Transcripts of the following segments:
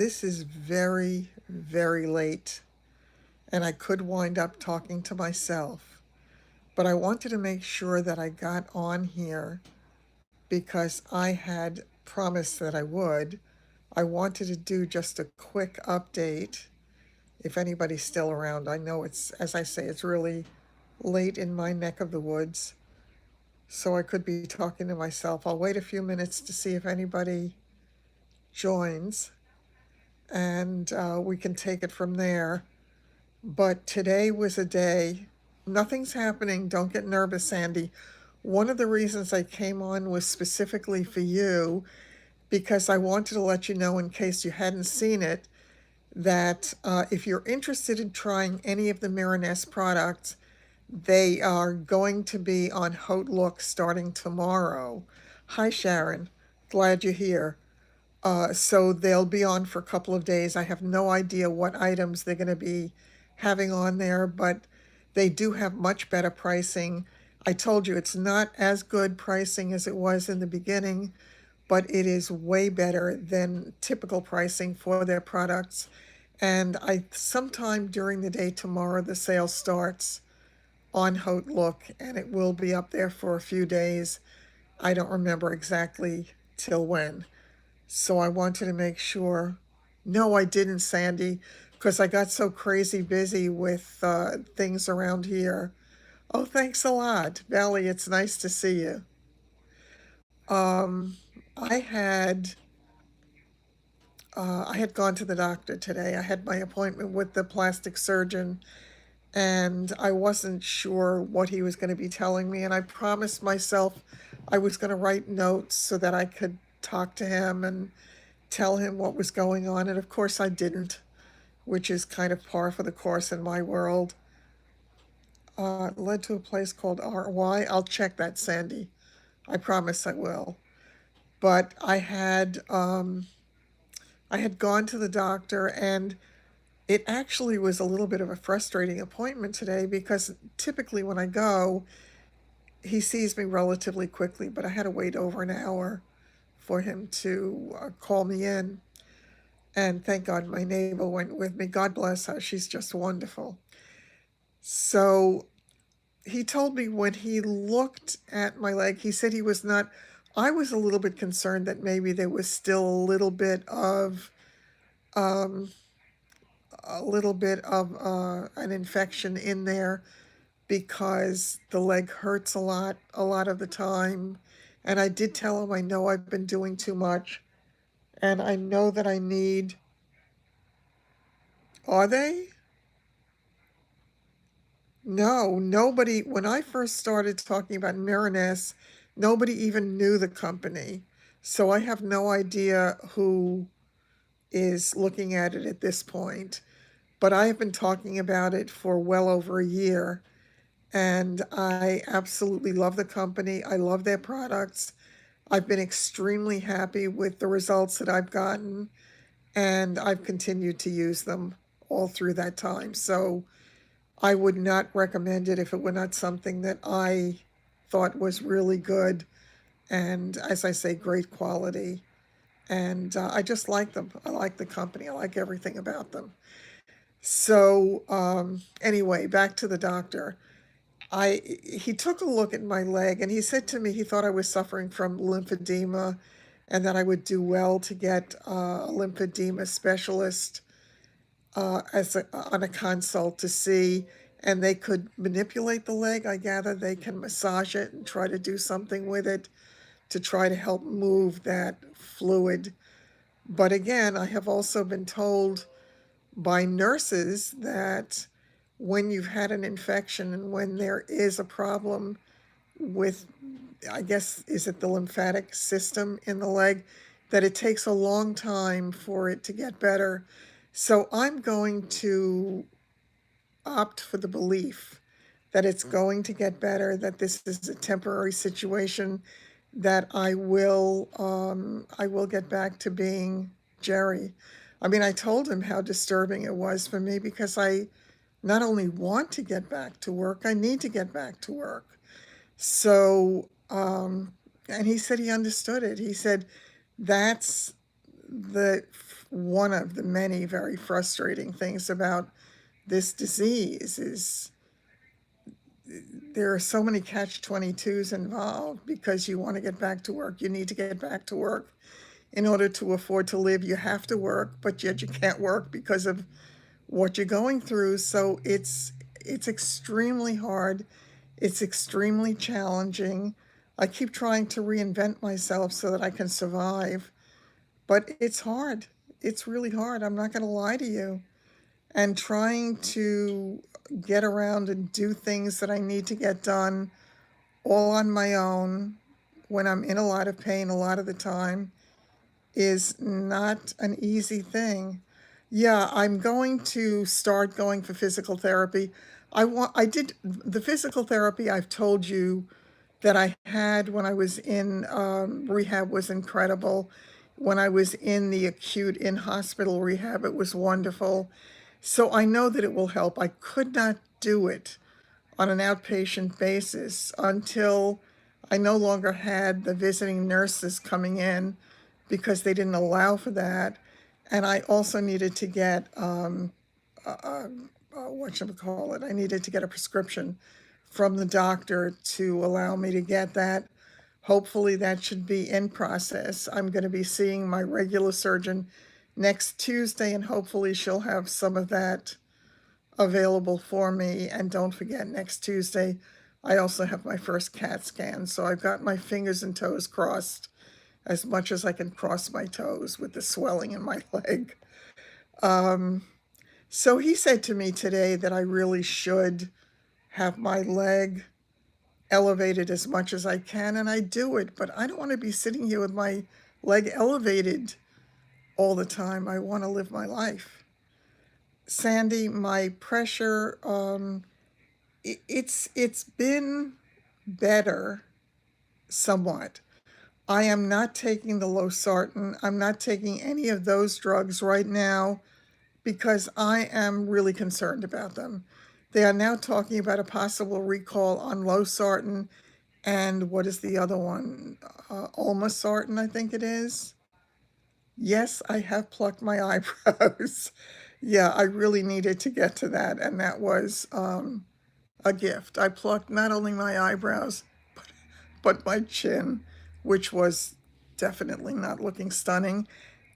This is very, very late, and I could wind up talking to myself, but I wanted to make sure that I got on here because I had promised that I would. I wanted to do just a quick update if anybody's still around. I know it's, as I say, it's really late in my neck of the woods, so I could be talking to myself. I'll wait a few minutes to see if anybody joins, and we can take it from there. But today was a day, nothing's happening. Don't get nervous, Sandy. One of the reasons I came on was specifically for you because I wanted to let you know, in case you hadn't seen it, that if you're interested in trying any of the Miraness products, they are going to be on Haute Look starting tomorrow. Hi, Sharon. Glad you're here. So they'll be on for a couple of days. I have no idea what items they're going to be having on there, but they do have much better pricing. I told you it's not as good pricing as it was in the beginning, but it is way better than typical pricing for their products. And sometime during the day tomorrow, the sale starts on Haute Look, and it will be up there for a few days. I don't remember exactly till when. So I wanted to make sure. No, I didn't, Sandy, because I got so crazy busy with things around here. Oh, thanks a lot, Valley. It's nice to see you. Um, I had I had gone to the doctor today. I had my appointment with the plastic surgeon, and I wasn't sure what he was going to be telling me. And I promised myself I was going to write notes so that I could talk to him and tell him what was going on. And of course, I didn't, which is kind of par for the course in my world. Led to a place called RY. I'll check that, Sandy. I promise I will. But I had gone to the doctor, and it actually was a little bit of a frustrating appointment today because typically when I go, he sees me relatively quickly, but I had to wait over an hour for him to call me in. And thank God my neighbor went with me. God bless her. She's just wonderful. So he told me when he looked at my leg, he said he was not. I was a little bit concerned that maybe there was still um, a little bit of an infection in there because the leg hurts a lot of the time. And I did tell him I know I've been doing too much, and I know that I need. Are they? No, nobody. When I first started talking about Miraness, nobody even knew the company. So I have no idea who is looking at it at this point. But I have been talking about it for well over a year, and I absolutely love the company. I love their products. I've been extremely happy with the results that I've gotten, and I've continued to use them all through that time. So I would not recommend it if it were not something that I thought was really good and, as I say, great quality. And I just like them. I like the company. I like everything about them. So anyway, back to the doctor. He took a look at my leg, and he said to me he thought I was suffering from lymphedema, and that I would do well to get a lymphedema specialist on a consult to see, and they could manipulate the leg. I gather they can massage it and try to do something with it to try to help move that fluid. But again, I have also been told by nurses that when you've had an infection and when there is a problem with, I guess, is it the lymphatic system in the leg, that it takes a long time for it to get better. So I'm going to opt for the belief that it's going to get better, that this is a temporary situation, that I will get back to being Jerry. I mean, I told him how disturbing it was for me because I not only want to get back to work, I need to get back to work. So, and he said he understood it. He said that's the one of the many very frustrating things about this disease is there are so many catch-22s involved. Because you want to get back to work, you need to get back to work. In order to afford to live, you have to work, but yet you can't work because of what you're going through. So it's extremely hard. It's extremely challenging. I keep trying to reinvent myself so that I can survive, but it's hard. It's really hard. I'm not going to lie to you. And trying to get around and do things that I need to get done all on my own when I'm in a lot of pain a lot of the time is not an easy thing. Yeah, I'm going to start going for physical therapy. I did the physical therapy I've told you that I had when I was in rehab was incredible. When I was in the acute in-hospital rehab, it was wonderful. So I know that it will help. I could not do it on an outpatient basis until I no longer had the visiting nurses coming in because they didn't allow for that. And I also needed to get, whatchamacallit, I needed to get a prescription from the doctor to allow me to get that. Hopefully that should be in process. I'm going to be seeing my regular surgeon next Tuesday, and hopefully she'll have some of that available for me. And don't forget, next Tuesday, I also have my first CAT scan. So I've got my fingers and toes crossed as much as I can cross my toes with the swelling in my leg. So he said to me today that I really should have my leg elevated as much as I can, and I do it, but I don't want to be sitting here with my leg elevated all the time. I want to live my life. Sandy, my pressure, it's been better somewhat. I am not taking the losartan. I'm not taking any of those drugs right now because I am really concerned about them. They are now talking about a possible recall on losartan and what is the other one? Olmesartan, I think it is. Yes, I have plucked my eyebrows. Yeah, I really needed to get to that, and that was a gift. I plucked not only my eyebrows, but my chin, which was definitely not looking stunning.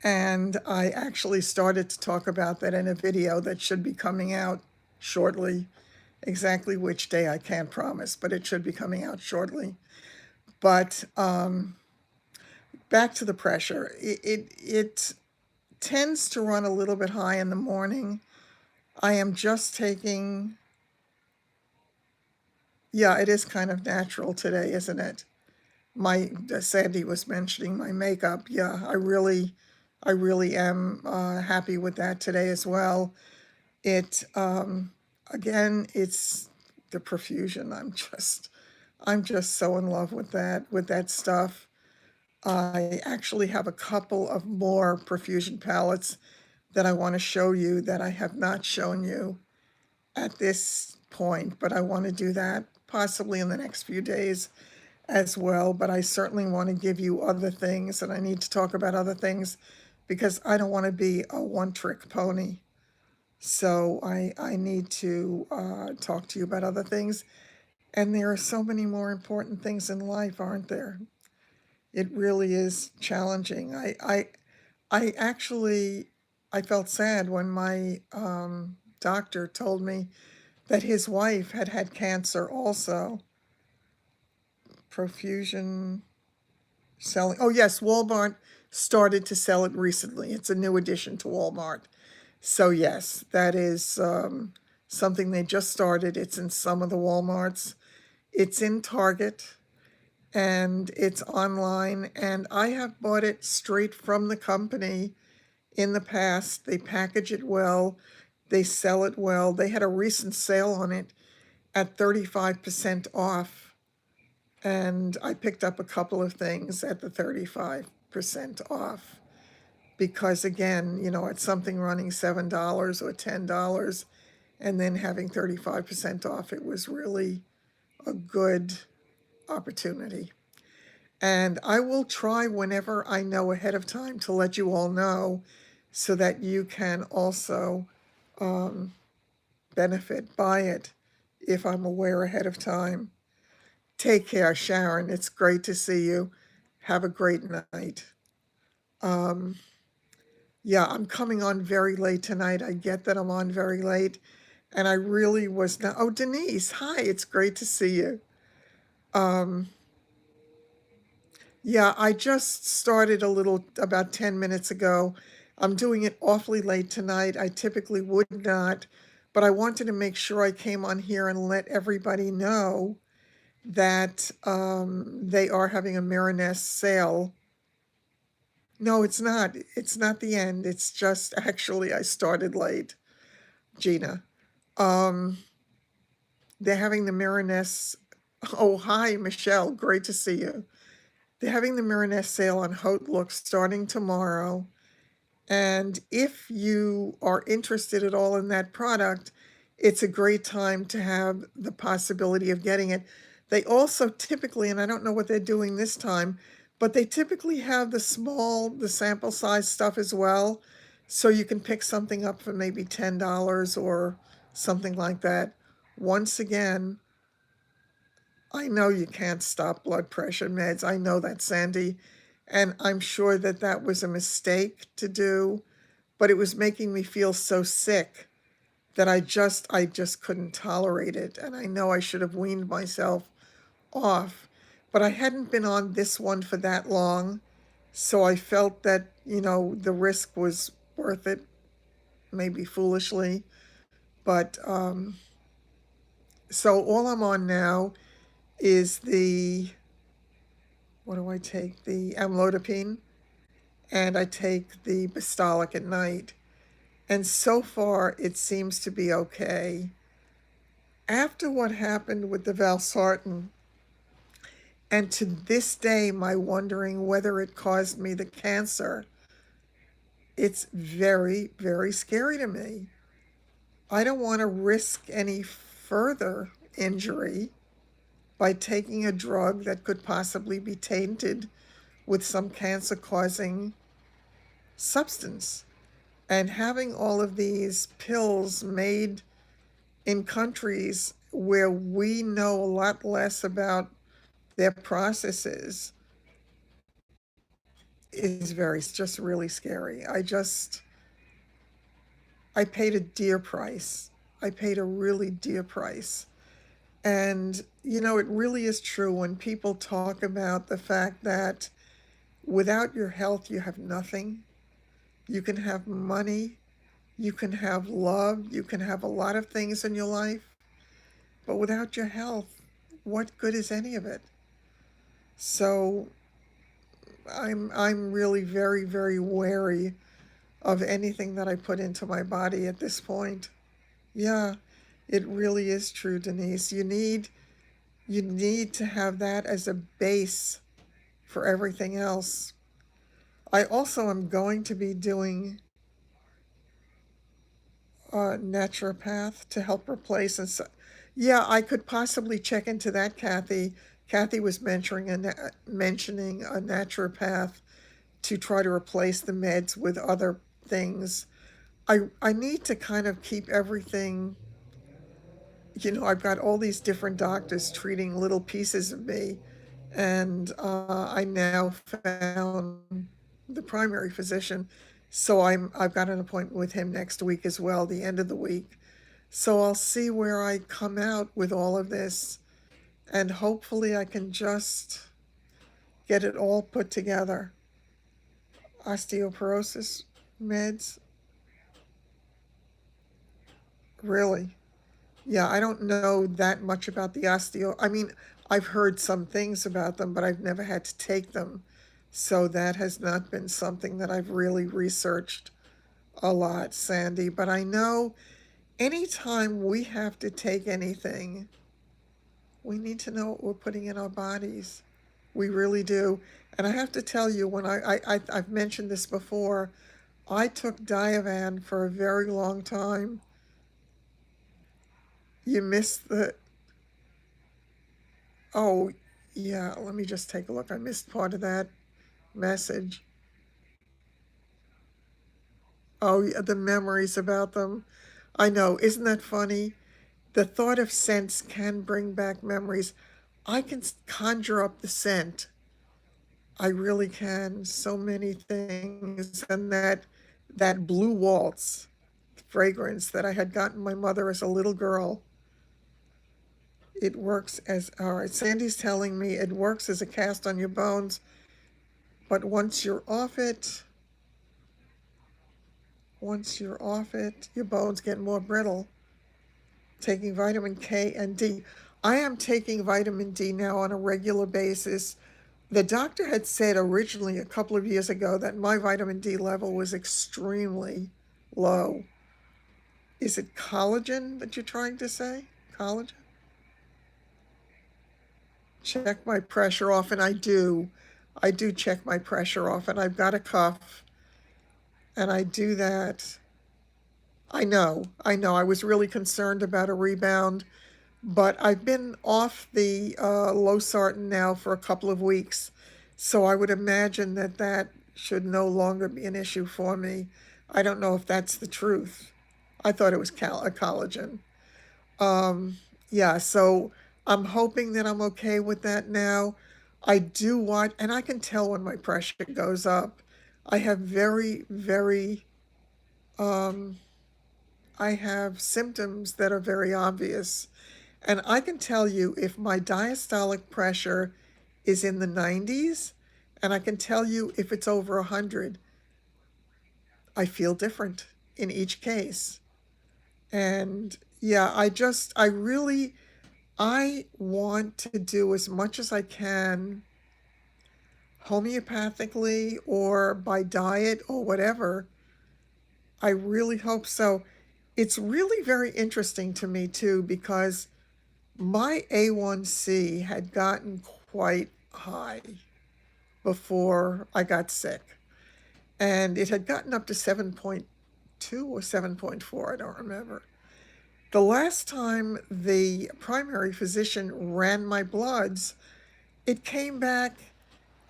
And I actually started to talk about that in a video that should be coming out shortly. Exactly which day I can't promise, but it should be coming out shortly. But back to the pressure. It tends to run a little bit high in the morning. I am just taking, yeah, it is kind of natural today, isn't it? My Sandy was mentioning my makeup. Yeah, I really am happy with that today as well. It again, it's the profusion. I'm just so in love with that stuff. I actually have a couple of more profusion palettes that I want to show you that I have not shown you at this point, but I want to do that possibly in the next few days as well. But I certainly want to give you other things, and I need to talk about other things because I don't want to be a one-trick pony. So I need to talk to you about other things. And there are so many more important things in life, aren't there? It really is challenging. I actually, I felt sad when my doctor told me that his wife had had cancer also. Profusion selling. Oh yes, Walmart started to sell it recently. It's a new addition to Walmart. So yes, that is something they just started. It's in some of the Walmarts. It's in Target and it's online. And I have bought it straight from the company in the past. They package it well. They sell it well. They had a recent sale on it at 35% off. And I picked up a couple of things at the 35% off because, again, you know, it's something running $7 or $10 and then having 35% off. It was really a good opportunity. And I will try whenever I know ahead of time to let you all know so that you can also benefit by it if I'm aware ahead of time. Take care, Sharon. It's great to see you. Have a great night. Um, yeah, I'm coming on very late tonight. I get that I'm on very late, and I really was not. Oh, Denise, hi. It's great to see you. Um, yeah, I just started a little about 10 minutes ago. I'm doing it awfully late tonight. I typically would not, but I wanted to make sure I came on here and let everybody know that they are having a Mariness sale. No, it's not. It's not the end. It's just actually I started late, Gina. Um, they're having the Mariness. Oh, hi, Michelle. Great to see you. They're having the Mariness sale on Haute Look starting tomorrow. And if you are interested at all in that product, it's a great time to have the possibility of getting it. They also typically, and I don't know what they're doing this time, but they typically have the sample size stuff as well. So you can pick something up for maybe $10 or something like that. Once again, I know you can't stop blood pressure meds. I know that, Sandy. And I'm sure that that was a mistake to do, but it was making me feel so sick that I just couldn't tolerate it. And I know I should have weaned myself off, but I hadn't been on this one for that long. So I felt that, the risk was worth it, maybe foolishly. But so all I'm on now is what do I take? The amlodipine, and I take the Bistolic at night. And so far, it seems to be okay. After what happened with the valsartan, and to this day, my wondering whether it caused me the cancer, it's very, very scary to me. I don't want to risk any further injury by taking a drug that could possibly be tainted with some cancer causing substance. And having all of these pills made in countries where we know a lot less about their processes is just really scary. I paid a dear price. I paid a really dear price. And, it really is true when people talk about the fact that without your health, you have nothing. You can have money, you can have love, you can have a lot of things in your life, but without your health, what good is any of it? So I'm really very, very wary of anything that I put into my body at this point. Yeah, it really is true, Denise. You need to have that as a base for everything else. I also am going to be doing a naturopath to help replace and so, yeah, I could possibly check into that, Kathy. Kathy was mentioning a naturopath to try to replace the meds with other things. I need to kind of keep everything, I've got all these different doctors treating little pieces of me, and I now found the primary physician. So I've got an appointment with him next week as well, the end of the week. So I'll see where I come out with all of this, and hopefully I can just get it all put together. Osteoporosis meds, really. Yeah, I don't know that much about the I mean, I've heard some things about them, but I've never had to take them. So that has not been something that I've really researched a lot, Sandy. But I know anytime we have to take anything, we need to know what we're putting in our bodies. We really do. And I have to tell you, when I've mentioned this before, I took Diovan for a very long time. You missed the, oh, yeah, let me just take a look. I missed part of that message. Oh, yeah, the memories about them. I know. Isn't that funny? The thought of scents can bring back memories. I can conjure up the scent. I really can. So many things. And that blue waltz fragrance that I had gotten my mother as a little girl. It works as, all right, Sandy's telling me it works as a cast on your bones, but once you're off it, your bones get more brittle. Taking vitamin K and D. I am taking vitamin D now on a regular basis. The doctor had said originally a couple of years ago that my vitamin D level was extremely low. Is it collagen that you're trying to say? Collagen? Check my pressure off, and I do. I do check my pressure off, and I've got a cuff, and I do that. I know, I know. I was really concerned about a rebound, but I've been off the losartan now for a couple of weeks, so I would imagine that that should no longer be an issue for me. I don't know if that's the truth. I thought it was a collagen. Um, yeah, so I'm hoping that I'm okay with that now. I do watch, and I can tell when my pressure goes up. I have um, I have symptoms that are very obvious. And I can tell you if my diastolic pressure is in the 90s, and I can tell you if it's over 100, I feel different in each case. And yeah, I want to do as much as I can homeopathically or by diet or whatever. I really hope so. It's really very interesting to me too because my A1C had gotten quite high before I got sick. And it had gotten up to 7.2 or 7.4, I don't remember. The last time the primary physician ran my bloods, it came back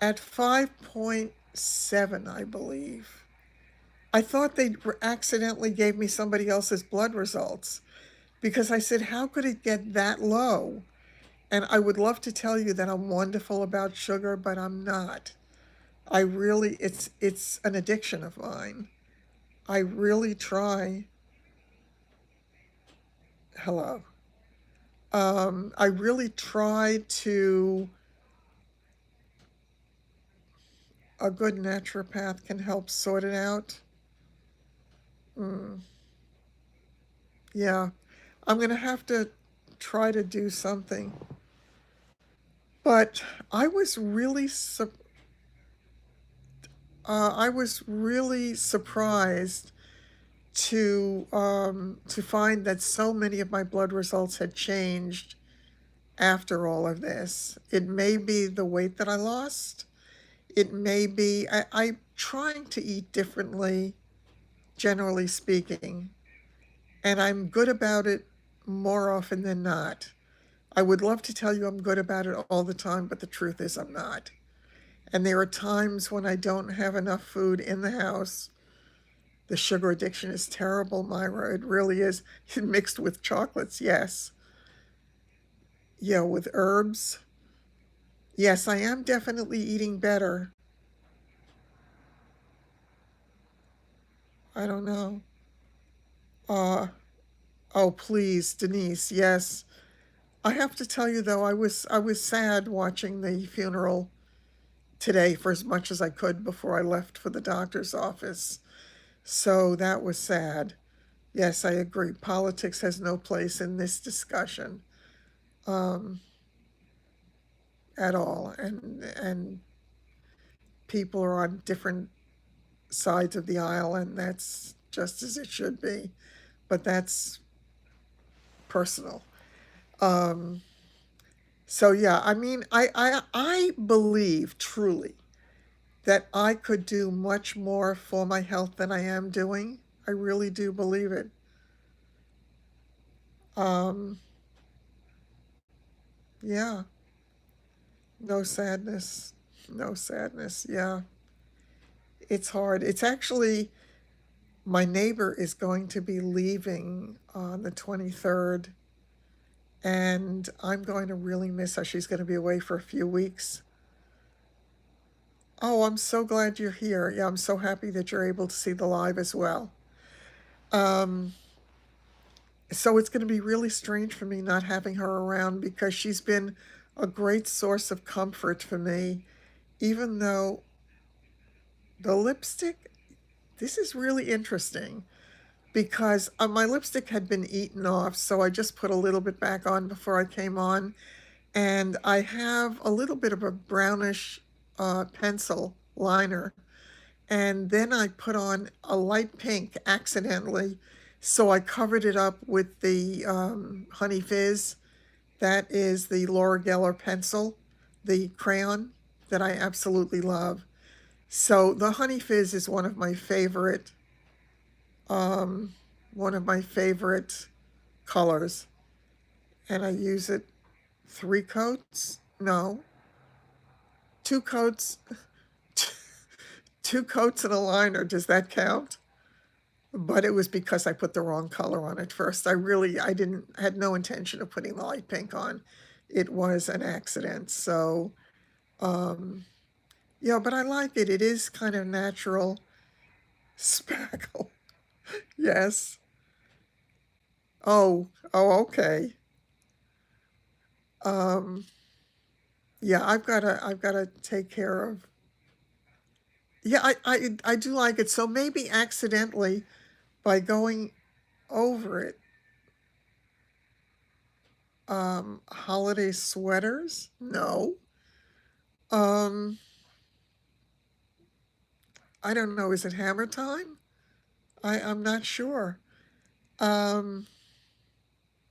at 5.7, I believe. I thought they accidentally gave me somebody else's blood results because I said, how could it get that low? And I would love to tell you that I'm wonderful about sugar, but I'm not. It's an addiction of mine. I really try. Hello. I really try to, a good naturopath can help sort it out. Mm, yeah, I'm gonna have to try to do something. But I was really, I was really surprised to find that so many of my blood results had changed after all of this. It may be the weight that I lost. It may be I'm trying to eat differently, generally speaking, and I'm good about it more often than not. I would love to tell you I'm good about it all the time, but the truth is I'm not. And there are times when I don't have enough food in the house. The sugar addiction is terrible, Myra. It really is. Mixed with chocolates, yes. Yeah, with herbs. Yes, I am definitely eating better. I don't know. Uh, oh, please, Denise, yes. I have to tell you though, I was sad watching the funeral today for as much as I could before I left for the doctor's office. So that was sad. Yes, I agree. Politics has no place in this discussion um, at all, and people are on different sides of the aisle, and that's just as it should be. But that's personal. Um, so yeah, I mean, I believe truly that I could do much more for my health than I am doing. I really do believe it. Um, yeah, no sadness, no sadness. Yeah, it's hard. It's actually My neighbor is going to be leaving on the 23rd, and I'm going to really miss her. She's going to be away for a few weeks. Oh, I'm so glad you're here. Yeah, I'm so happy that you're able to see the live as well. Um, so it's going to be really strange for me not having her around because she's been a great source of comfort for me, even though the lipstick, this is really interesting because my lipstick had been eaten off, so I just put a little bit back on before I came on, and I have a little bit of a brownish pencil liner, and then I put on a light pink accidentally, so I covered it up with the Honey Fizz. That is the Laura Geller pencil, the crayon that I absolutely love. So the Honey Fizz is um, one of my favorite colors, and I use it 3 coats. No, 2 coats, 2 coats and a liner. Does that count? But it was because I put the wrong color on it first. I didn't, had no intention of putting the light pink on. It was an accident. So, um, yeah, but I like it. It is kind of natural spackle. Yes. Okay. Um, yeah, I've gotta take care of. Yeah, I do like it. So maybe accidentally by going over it, holiday sweaters? No. Um, I don't know. Is it hammer time? I'm not sure. Um,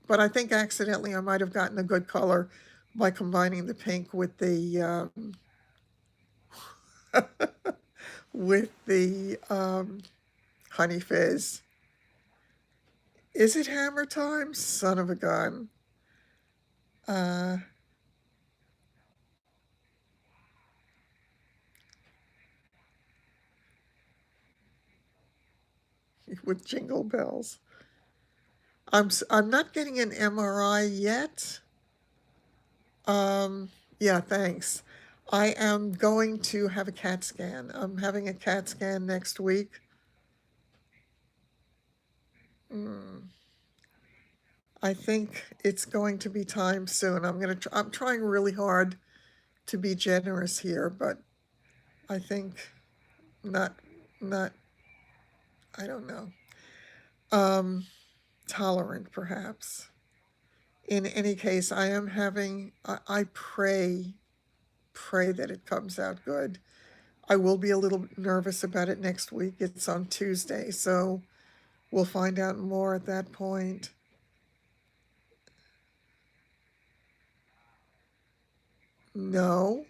but I think accidentally I might have gotten a good color by combining the pink with the with the Honey Fizz. Is it hammer time? Son of a gun. Uh, with jingle bells. I'm not getting an MRI yet. Yeah, thanks. I am going to have a CAT scan. I'm having a CAT scan next week. Mm, I think it's going to be time soon. I'm trying really hard to be generous here, but I think not, not, I don't know. Um, Tolerant perhaps. In any case, I pray that it comes out good. I will be a little nervous about it next week. It's on Tuesday, so we'll find out more at that point. No,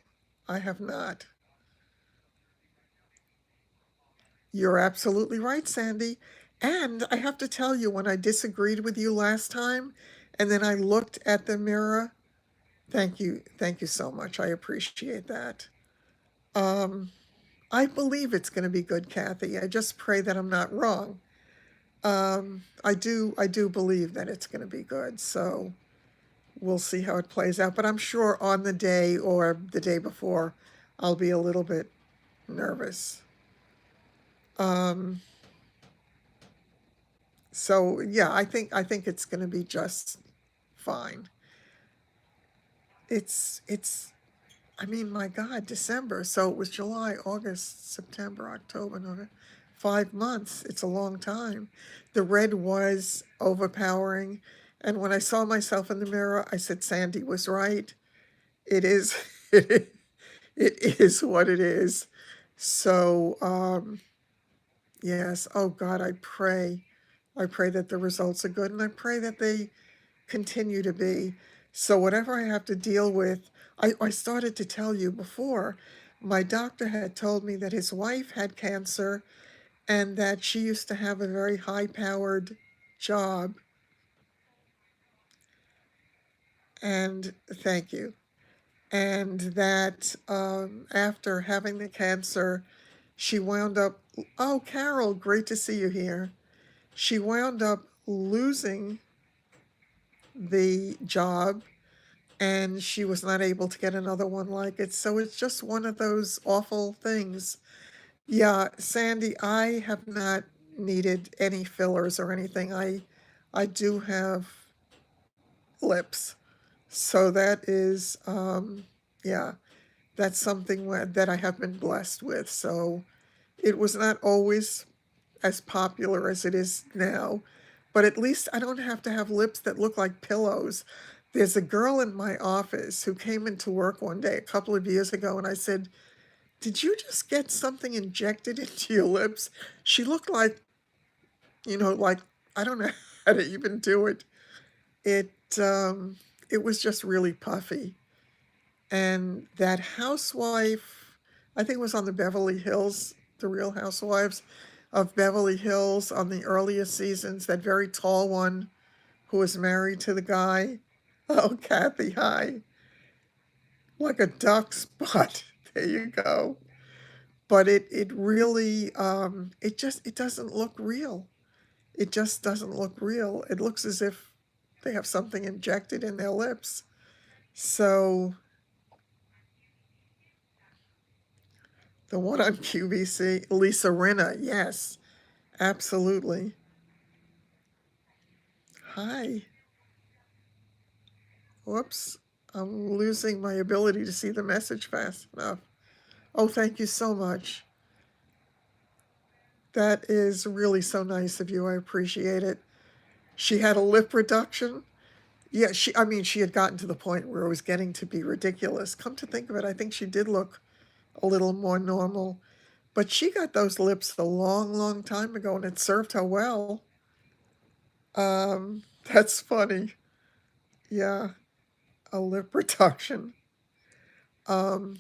I have not. You're absolutely right, Sandy. And I have to tell you, when I disagreed with you last time, and then I looked at the mirror, thank you so much. I appreciate that. Um, I believe it's going to be good, Kathy. I just pray that I'm not wrong. I do believe that it's going to be good. So we'll see how it plays out. But I'm sure on the day or the day before, I'll be a little bit nervous. Um, so yeah, I think it's going to be just fine. It's I mean, my God, December. So it was July, August, September, October, November. 5 months. It's a long time. The red was overpowering. And when I saw myself in the mirror, I said, Sandy was right. It is, it is what it is. So, yes. Oh God, I pray. I pray that the results are good and I pray that they continue to be. So whatever I have to deal with, I started to tell you before, my doctor had told me that his wife had cancer and that she used to have a very high powered job. And thank you. And that after having the cancer, she wound up Oh, Carol, great to see you here. She wound up losing the job and she was not able to get another one like it. So it's just one of those awful things. Yeah, Sandy, I have not needed any fillers or anything. I do have lips. So that is yeah, that's something that I have been blessed with. So it was not always as popular as it is now, but at least I don't have to have lips that look like pillows. There's a girl in my office who came into work one day a couple of years ago, and I said, "Did you just get something injected into your lips?" She looked like, like I don't know how to even do it. It um, it was just really puffy. And that housewife, I think it was on the Beverly Hills, the Real Housewives of Beverly Hills on the earliest seasons, that very tall one who was married to the guy. Oh, Kathy, hi. Like a duck spot. There you go. But it really, it doesn't look real. It just doesn't look real. It looks as if they have something injected in their lips. So the one on QVC, Lisa Rinna, yes, absolutely. Hi. Whoops. I'm losing my ability to see the message fast enough. Oh, thank you so much. That is really so nice of you. I appreciate it. She had a lip reduction. Yeah, she had gotten to the point where it was getting to be ridiculous. Come to think of it, I think she did look a little more normal. But she got those lips a long, long time ago, and it served her well. That's funny. Yeah, a lip reduction. Um,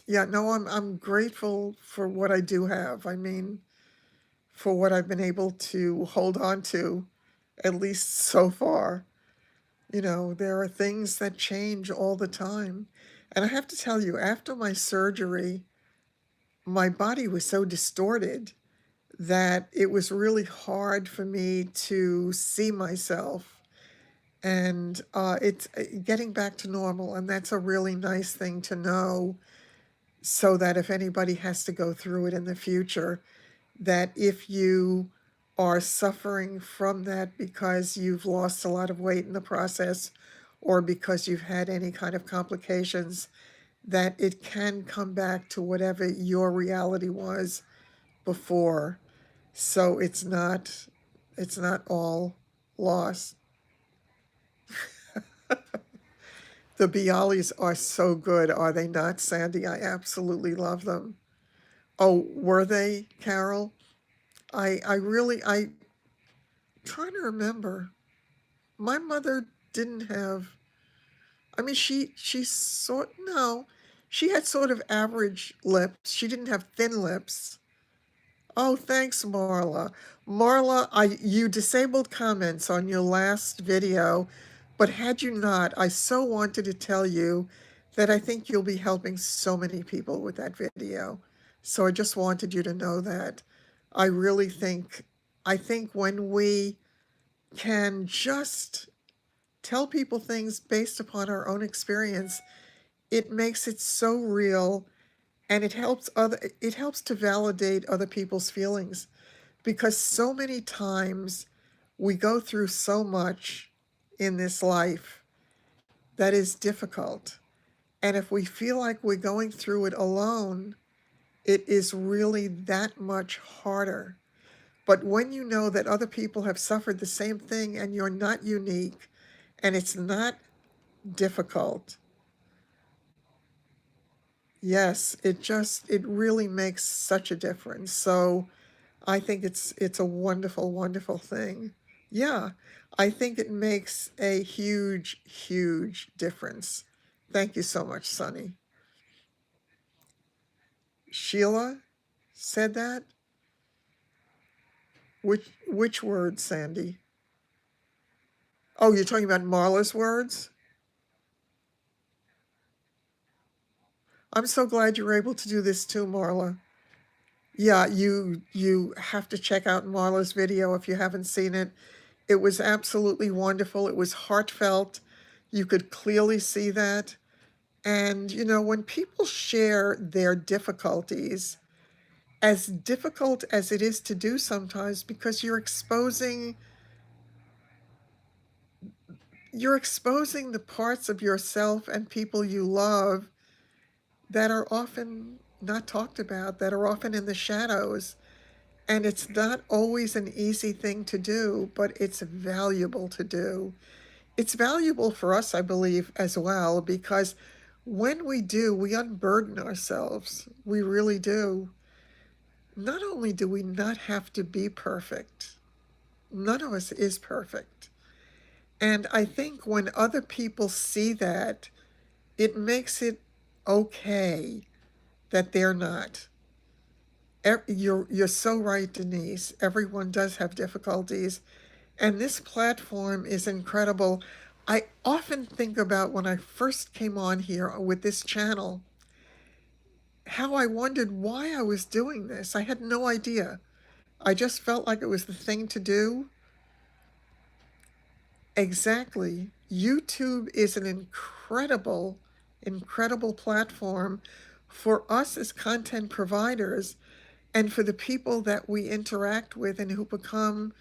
yeah, no, I'm grateful for what I do have. I mean, for what I've been able to hold on to, at least so far. There are things that change all the time. And I have to tell you, after my surgery, my body was so distorted that it was really hard for me to see myself. And it's getting back to normal. And that's a really nice thing to know, so that if anybody has to go through it in the future, that if you are suffering from that because you've lost a lot of weight in the process or because you've had any kind of complications, that it can come back to whatever your reality was before. So it's not all lost. The Bialys are so good, are they not, Sandy? I absolutely love them. Oh, were they, Carol? I'm trying to remember. My mother didn't have, I mean, no, she had sort of average lips. She didn't have thin lips. Oh, thanks, Marla. Marla, you disabled comments on your last video, but had you not, I so wanted to tell you that I think you'll be helping so many people with that video. So I just wanted you to know that. I really think, I think when we can just tell people things based upon our own experience, it makes it so real, and it helps to validate other people's feelings, because so many times we go through so much in this life that is difficult. And if we feel like we're going through it alone, it is really that much harder. But when you know that other people have suffered the same thing and you're not unique and it's not difficult, yes, it really makes such a difference. So I think it's a wonderful, wonderful thing. Yeah, I think it makes a huge, huge difference. Thank you so much, Sonny. Sheila said that? Which word, Sandy? Oh, you're talking about Marla's words? I'm so glad you're able to do this too, Marla. Yeah, you have to check out Marla's video if you haven't seen it. It was absolutely wonderful. It was heartfelt. You could clearly see that. And, when people share their difficulties, as difficult as it is to do sometimes, because you're exposing the parts of yourself and people you love that are often not talked about, that are often in the shadows. And it's not always an easy thing to do, but it's valuable to do. It's valuable for us, I believe, as well, because when we do, we unburden ourselves. We really do. Not only do we not have to be perfect, none of us is perfect. And I think when other people see that, it makes it okay that they're not. You're so right, Denise. Everyone does have difficulties, and this platform is incredible. I often think about when I first came on here with this channel, how I wondered why I was doing this. I had no idea. I just felt like it was the thing to do. Exactly. YouTube is an incredible, incredible platform for us as content providers and for the people that we interact with and who become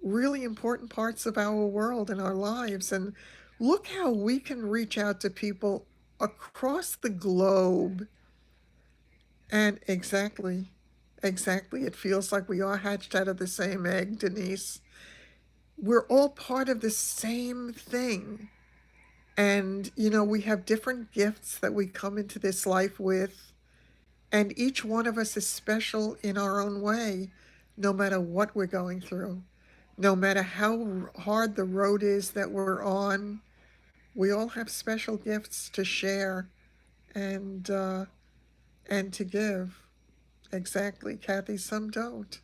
really important parts of our world and our lives. And look how we can reach out to people across the globe. And exactly, exactly, it feels like we are hatched out of the same egg, Denise. We're all part of the same thing. And, we have different gifts that we come into this life with. And each one of us is special in our own way, no matter what we're going through. No matter how hard the road is that we're on, we all have special gifts to share and uh, and to give. Exactly, Kathy. Some don't.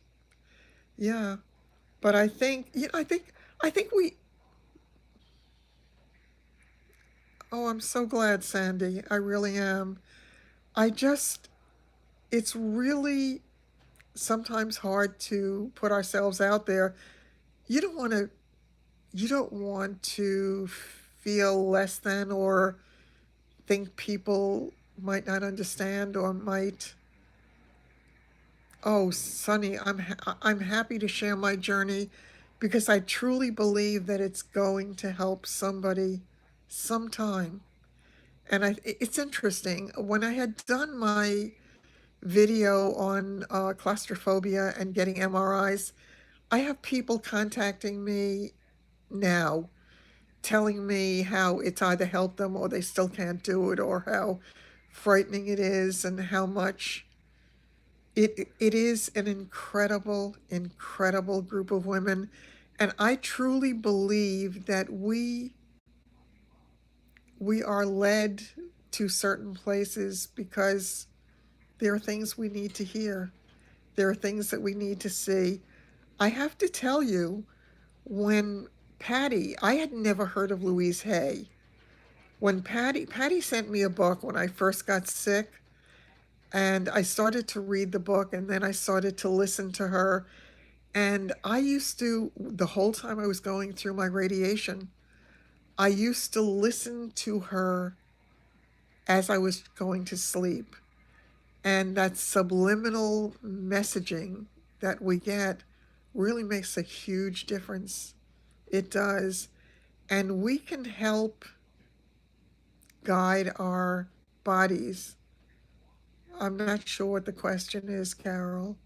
Yeah, but I think we. Oh, I'm so glad, Sandy. I really am. I just. It's really sometimes hard to put ourselves out there. You don't want to. You don't want to feel less than or think people might not understand or might. Oh, Sonny, I'm happy to share my journey because I truly believe that it's going to help somebody sometime. And it's interesting. When I had done my video on claustrophobia and getting MRIs, I have people contacting me now telling me how it's either helped them or they still can't do it, or how frightening it is, and how much it is an incredible, incredible group of women. And I truly believe that we are led to certain places because there are things we need to hear. There are things that we need to see. I have to tell you, when I had never heard of Louise Hay. When Patty sent me a book when I first got sick, and I started to read the book, and then I started to listen to her. And I used to, the whole time I was going through my radiation, I used to listen to her as I was going to sleep. And that subliminal messaging that we get really makes a huge difference. It does. And we can help guide our bodies. I'm not sure what the question is, Carol.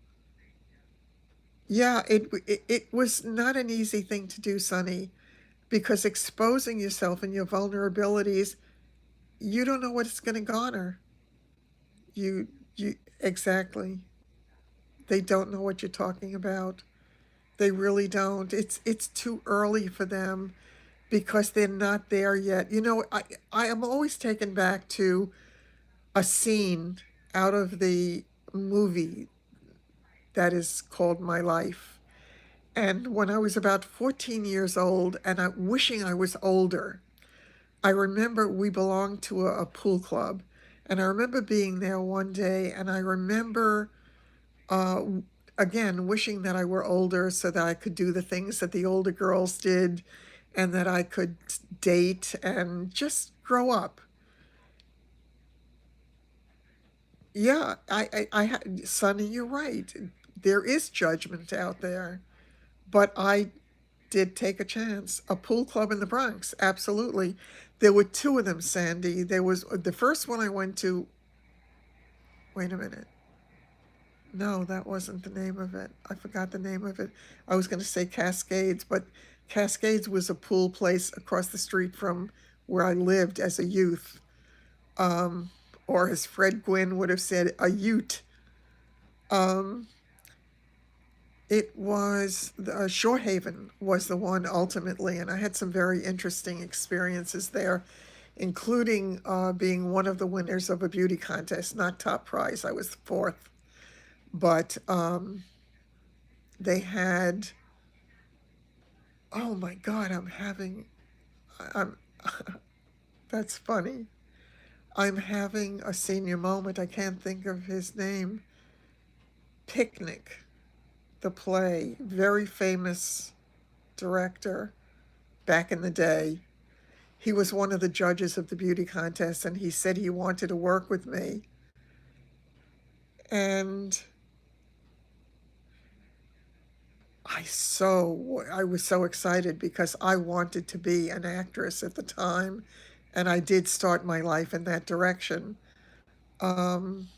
Yeah, it was not an easy thing to do, Sonny, because exposing yourself and your vulnerabilities, you don't know what it's going to garner. You exactly. They don't know what you're talking about. They really don't. It's too early for them because they're not there yet. I am always taken back to a scene out of the movie that is called My Life. And when I was about 14 years old and wishing I was older, I remember we belonged to a pool club. And I remember being there one day, and I remember Uh, Again, wishing that I were older so that I could do the things that the older girls did and that I could date and just grow up. Yeah, Sonny, you're right. There is judgment out there, but I did take a chance. A pool club in the Bronx, absolutely. There were two of them, Sandy. There was the first one I went to. Wait a minute. No, that wasn't the name of it. I forgot the name of it. I was going to say Cascades, but Cascades was a pool place across the street from where I lived as a youth. Um, or as Fred Gwynn would have said, a ute. Um, it was Shorehaven was the one ultimately, and I had some very interesting experiences there, including being one of the winners of a beauty contest, not top prize. I was fourth, but they had. Oh my God, I'm. That's funny. I'm having a senior moment. I can't think of his name. Picnic, the play, very famous director back in the day. He was one of the judges of the beauty contest, and he said he wanted to work with me. And I was so excited because I wanted to be an actress at the time, and I did start my life in that direction. Um,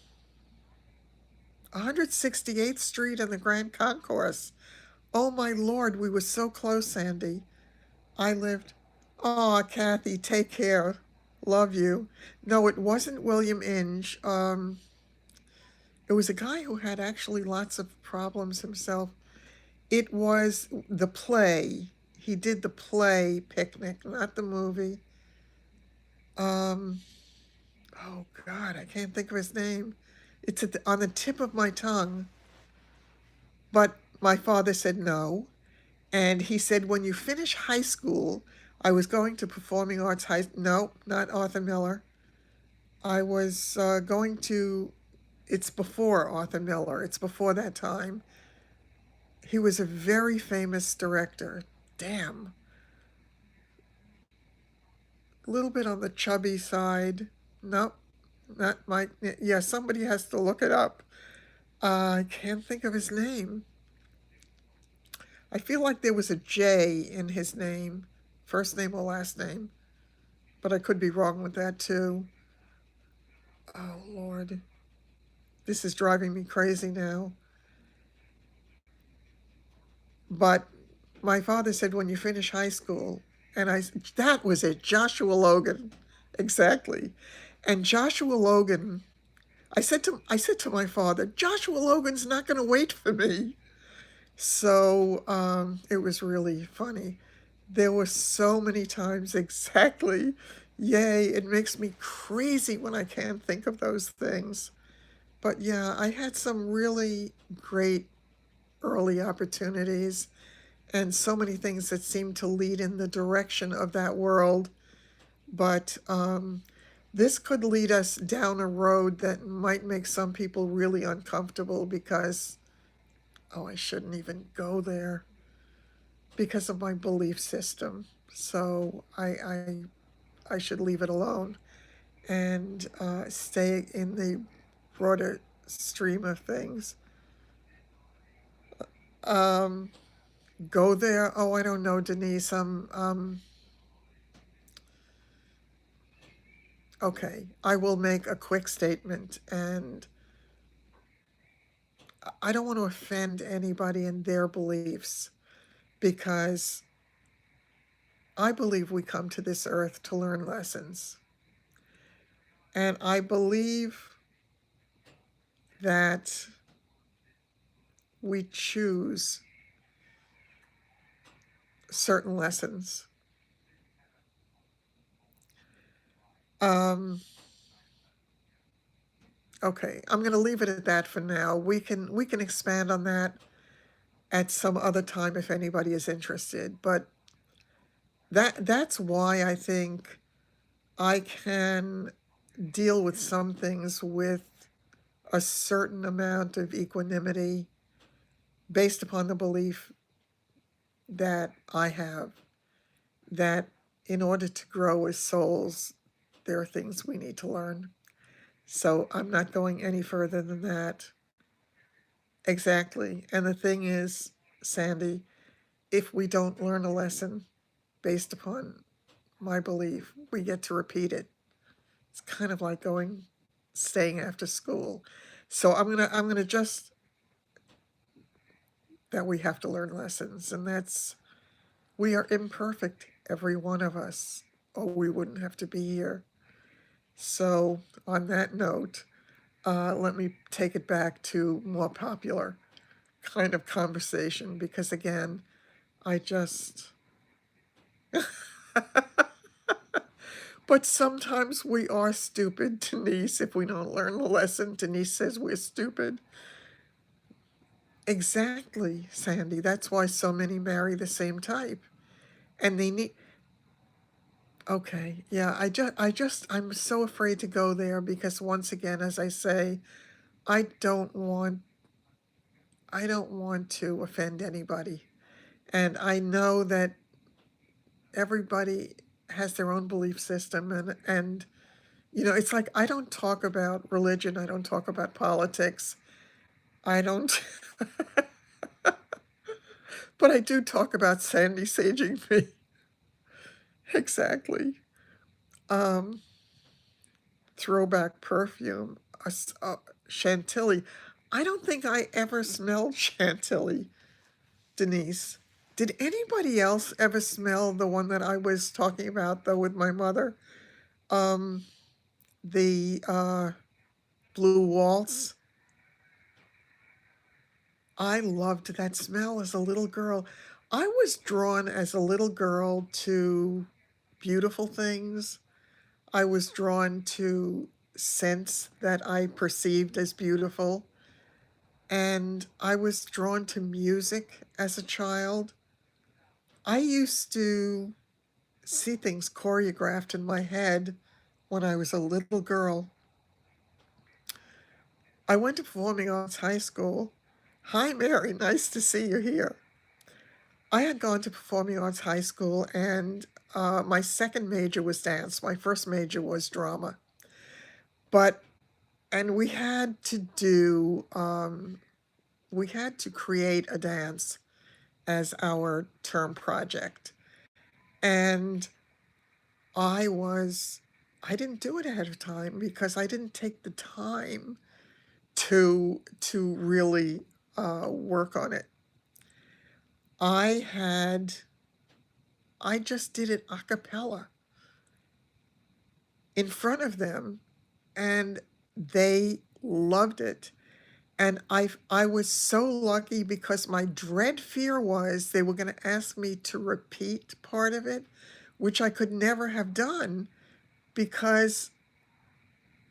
168th Street and the Grand Concourse. Oh my Lord, we were so close, Sandy. I lived. Oh, Kathy, take care. Love you. No, it wasn't William Inge. It was a guy who had actually lots of problems himself. It was the play. He did the play Picnic, not the movie. Um, oh God, I can't think of his name. It's on the tip of my tongue. But my father said no. And he said, when you finish high school, I was going to performing arts high. No, not Arthur Miller. I was going to. It's before Arthur Miller. It's before that time. He was a very famous director. Damn. A little bit on the chubby side. Nope, not my. Yeah, somebody has to look it up. I can't think of his name. I feel like there was a J in his name, first name or last name, but I could be wrong with that too. Oh, Lord. This is driving me crazy now. But my father said, when you finish high school, and that was it, Joshua Logan. Exactly. And Joshua Logan, I said to my father, Joshua Logan's not going to wait for me. So it was really funny. There were so many times exactly. Yay, it makes me crazy when I can't think of those things. But yeah, I had some really great early opportunities and so many things that seemed to lead in the direction of that world. But this could lead us down a road that might make some people really uncomfortable because, oh, I shouldn't even go there because of my belief system. So I should leave it alone and stay in the broader stream of things. Um, Go there. Oh, I don't know, Denise. Okay, I will make a quick statement, and I don't want to offend anybody in their beliefs because I believe we come to this earth to learn lessons. And I believe that we choose certain lessons. Um, okay, I'm going to leave it at that for now. We can expand on that at some other time if anybody is interested. But that's why I think I can deal with some things with a certain amount of equanimity based upon the belief that I have that in order to grow as souls, there are things we need to learn. So I'm not going any further than that. Exactly. And the thing is, Sandy, if we don't learn a lesson based upon my belief, we get to repeat it. It's kind of like staying after school. So I'm gonna just that we have to learn lessons, and that's we are imperfect, every one of us, or we wouldn't have to be here. So on that note, let me take it back to more popular kind of conversation because again, I just but sometimes we are stupid, Denise, if we don't learn the lesson. Denise says we're stupid. Exactly, Sandy. That's why so many marry the same type. And they need okay, yeah, I'm so afraid to go there because once again, as I say, I don't want I don't want to offend anybody. And I know that everybody has their own belief system and you know, it's like I don't talk about religion, I don't talk about politics. I don't but I do talk about Sandy saging me. Exactly. Um, Throwback perfume, Chantilly. I don't think I ever smelled Chantilly, Denise. Did anybody else ever smell the one that I was talking about, though, with my mother? Um, the Blue Waltz. I loved that smell as a little girl. I was drawn as a little girl to beautiful things. I was drawn to scents that I perceived as beautiful. And I was drawn to music as a child. I used to see things choreographed in my head when I was a little girl. I went to Performing Arts High School. Hi, Mary, nice to see you here. I had gone to Performing Arts High School, and my second major was dance. My first major was drama. But, and we had to create a dance as our term project. And I was, I didn't do it ahead of time because I didn't take the time to really work on it. I had, I just did it a cappella in front of them, and they loved it. And I was so lucky because my dread fear was they were going to ask me to repeat part of it, which I could never have done because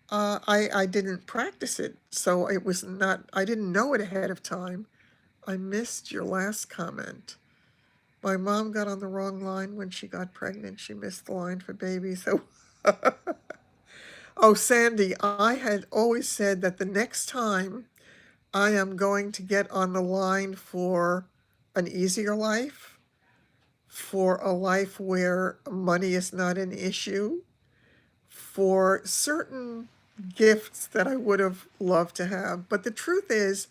I didn't practice it. So it was not, I didn't know it ahead of time. I missed your last comment. My mom got on the wrong line when she got pregnant. She missed the line for baby. So, oh, Sandy, I had always said that the next time I am going to get on the line for an easier life, for a life where money is not an issue, for certain gifts that I would have loved to have. But the truth is,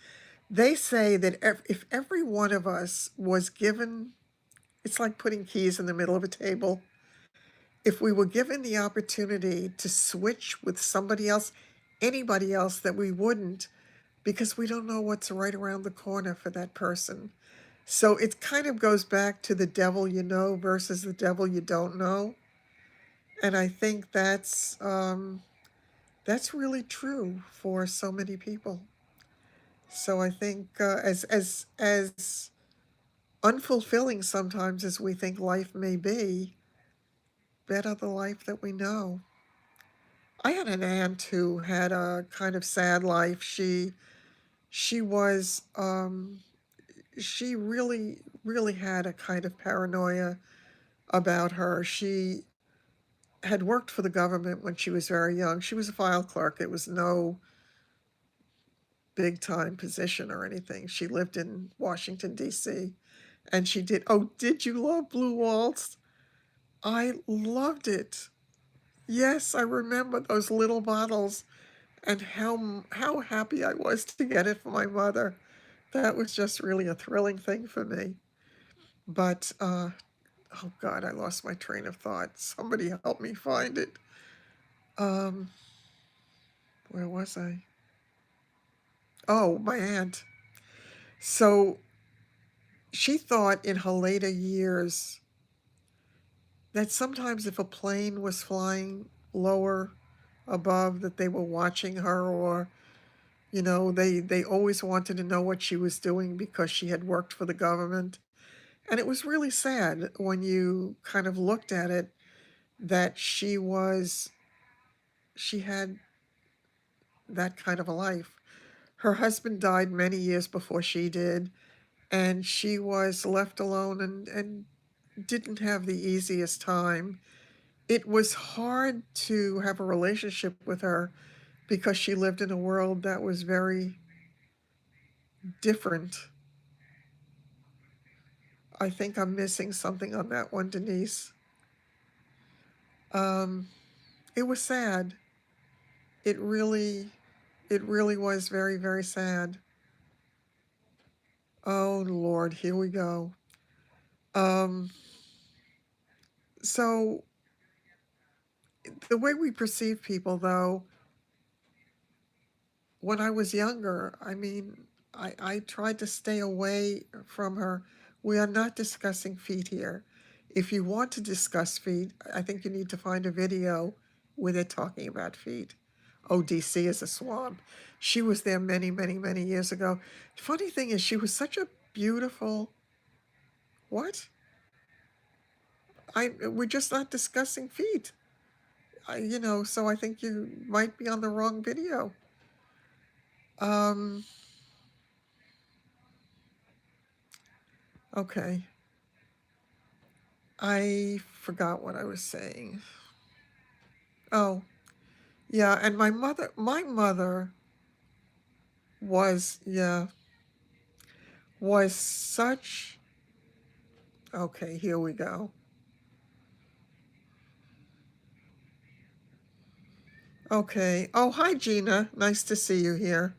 they say that if every one of us was given, it's like putting keys in the middle of a table. If we were given the opportunity to switch with somebody else, anybody else, that we wouldn't, because we don't know what's right around the corner for that person. So it kind of goes back to the devil you know versus the devil you don't know. And I think that's really true for so many people. So I think as unfulfilling sometimes as we think life may be, better the life that we know. I had an aunt who had a kind of sad life. She was she really had a kind of paranoia about her. She had worked for the government when she was very young. She was a file clerk. It was no big time position or anything. She lived in Washington, D.C., and she did. Oh, did you love Blue Waltz? I loved it. Yes, I remember those little bottles and how happy I was to get it for my mother. That was just really a thrilling thing for me. But oh God, I lost my train of thought. Somebody help me find it. Um, where was I? Oh, my aunt. So she thought in her later years that sometimes if a plane was flying lower above, that they were watching her, or they always wanted to know what she was doing because she had worked for the government. And it was really sad when you kind of looked at it, that she had that kind of a life. Her husband died many years before she did, and she was left alone and didn't have the easiest time. It was hard to have a relationship with her because she lived in a world that was very different. I think I'm missing something on that one, Denise. Um, it was sad. It really, it really was very, very sad. Oh Lord, here we go. Um, so the way we perceive people, though, when I was younger, I mean, I tried to stay away from her. We are not discussing feet here. If you want to discuss feet, I think you need to find a video where they're talking about feet. ODC is a swamp. She was there many, many, many years ago. Funny thing is, she was such a beautiful. What? We're just not discussing feet. So I think you might be on the wrong video. Um, okay. I forgot what I was saying. Oh, yeah, and my mother yeah, was such. Okay, here we go. Okay. Oh, hi, Gina. Nice to see you here.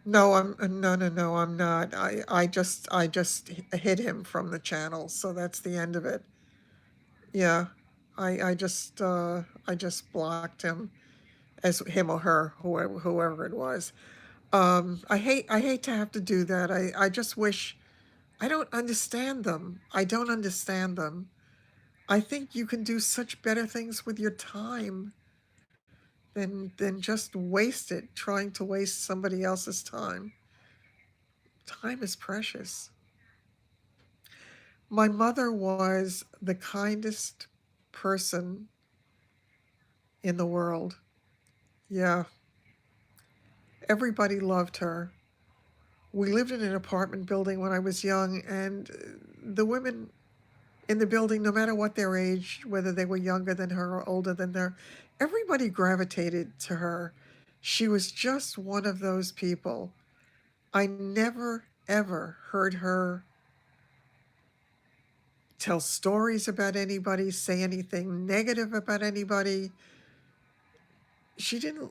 No, no, I'm not. I just hid him from the channel, so that's the end of it. Yeah. I just blocked him, as him or her, whoever it was. I hate to have to do that. I just wish. I don't understand them. I don't understand them. I think you can do such better things with your time than just waste it trying to waste somebody else's time. Time is precious. My mother was the kindest person in the world. Yeah, everybody loved her. We lived in an apartment building when I was young, and the women in the building, no matter what their age, whether they were younger than her or older than her, everybody gravitated to her. She was just one of those people. I never, ever heard her tell stories about anybody, say anything negative about anybody. She didn't,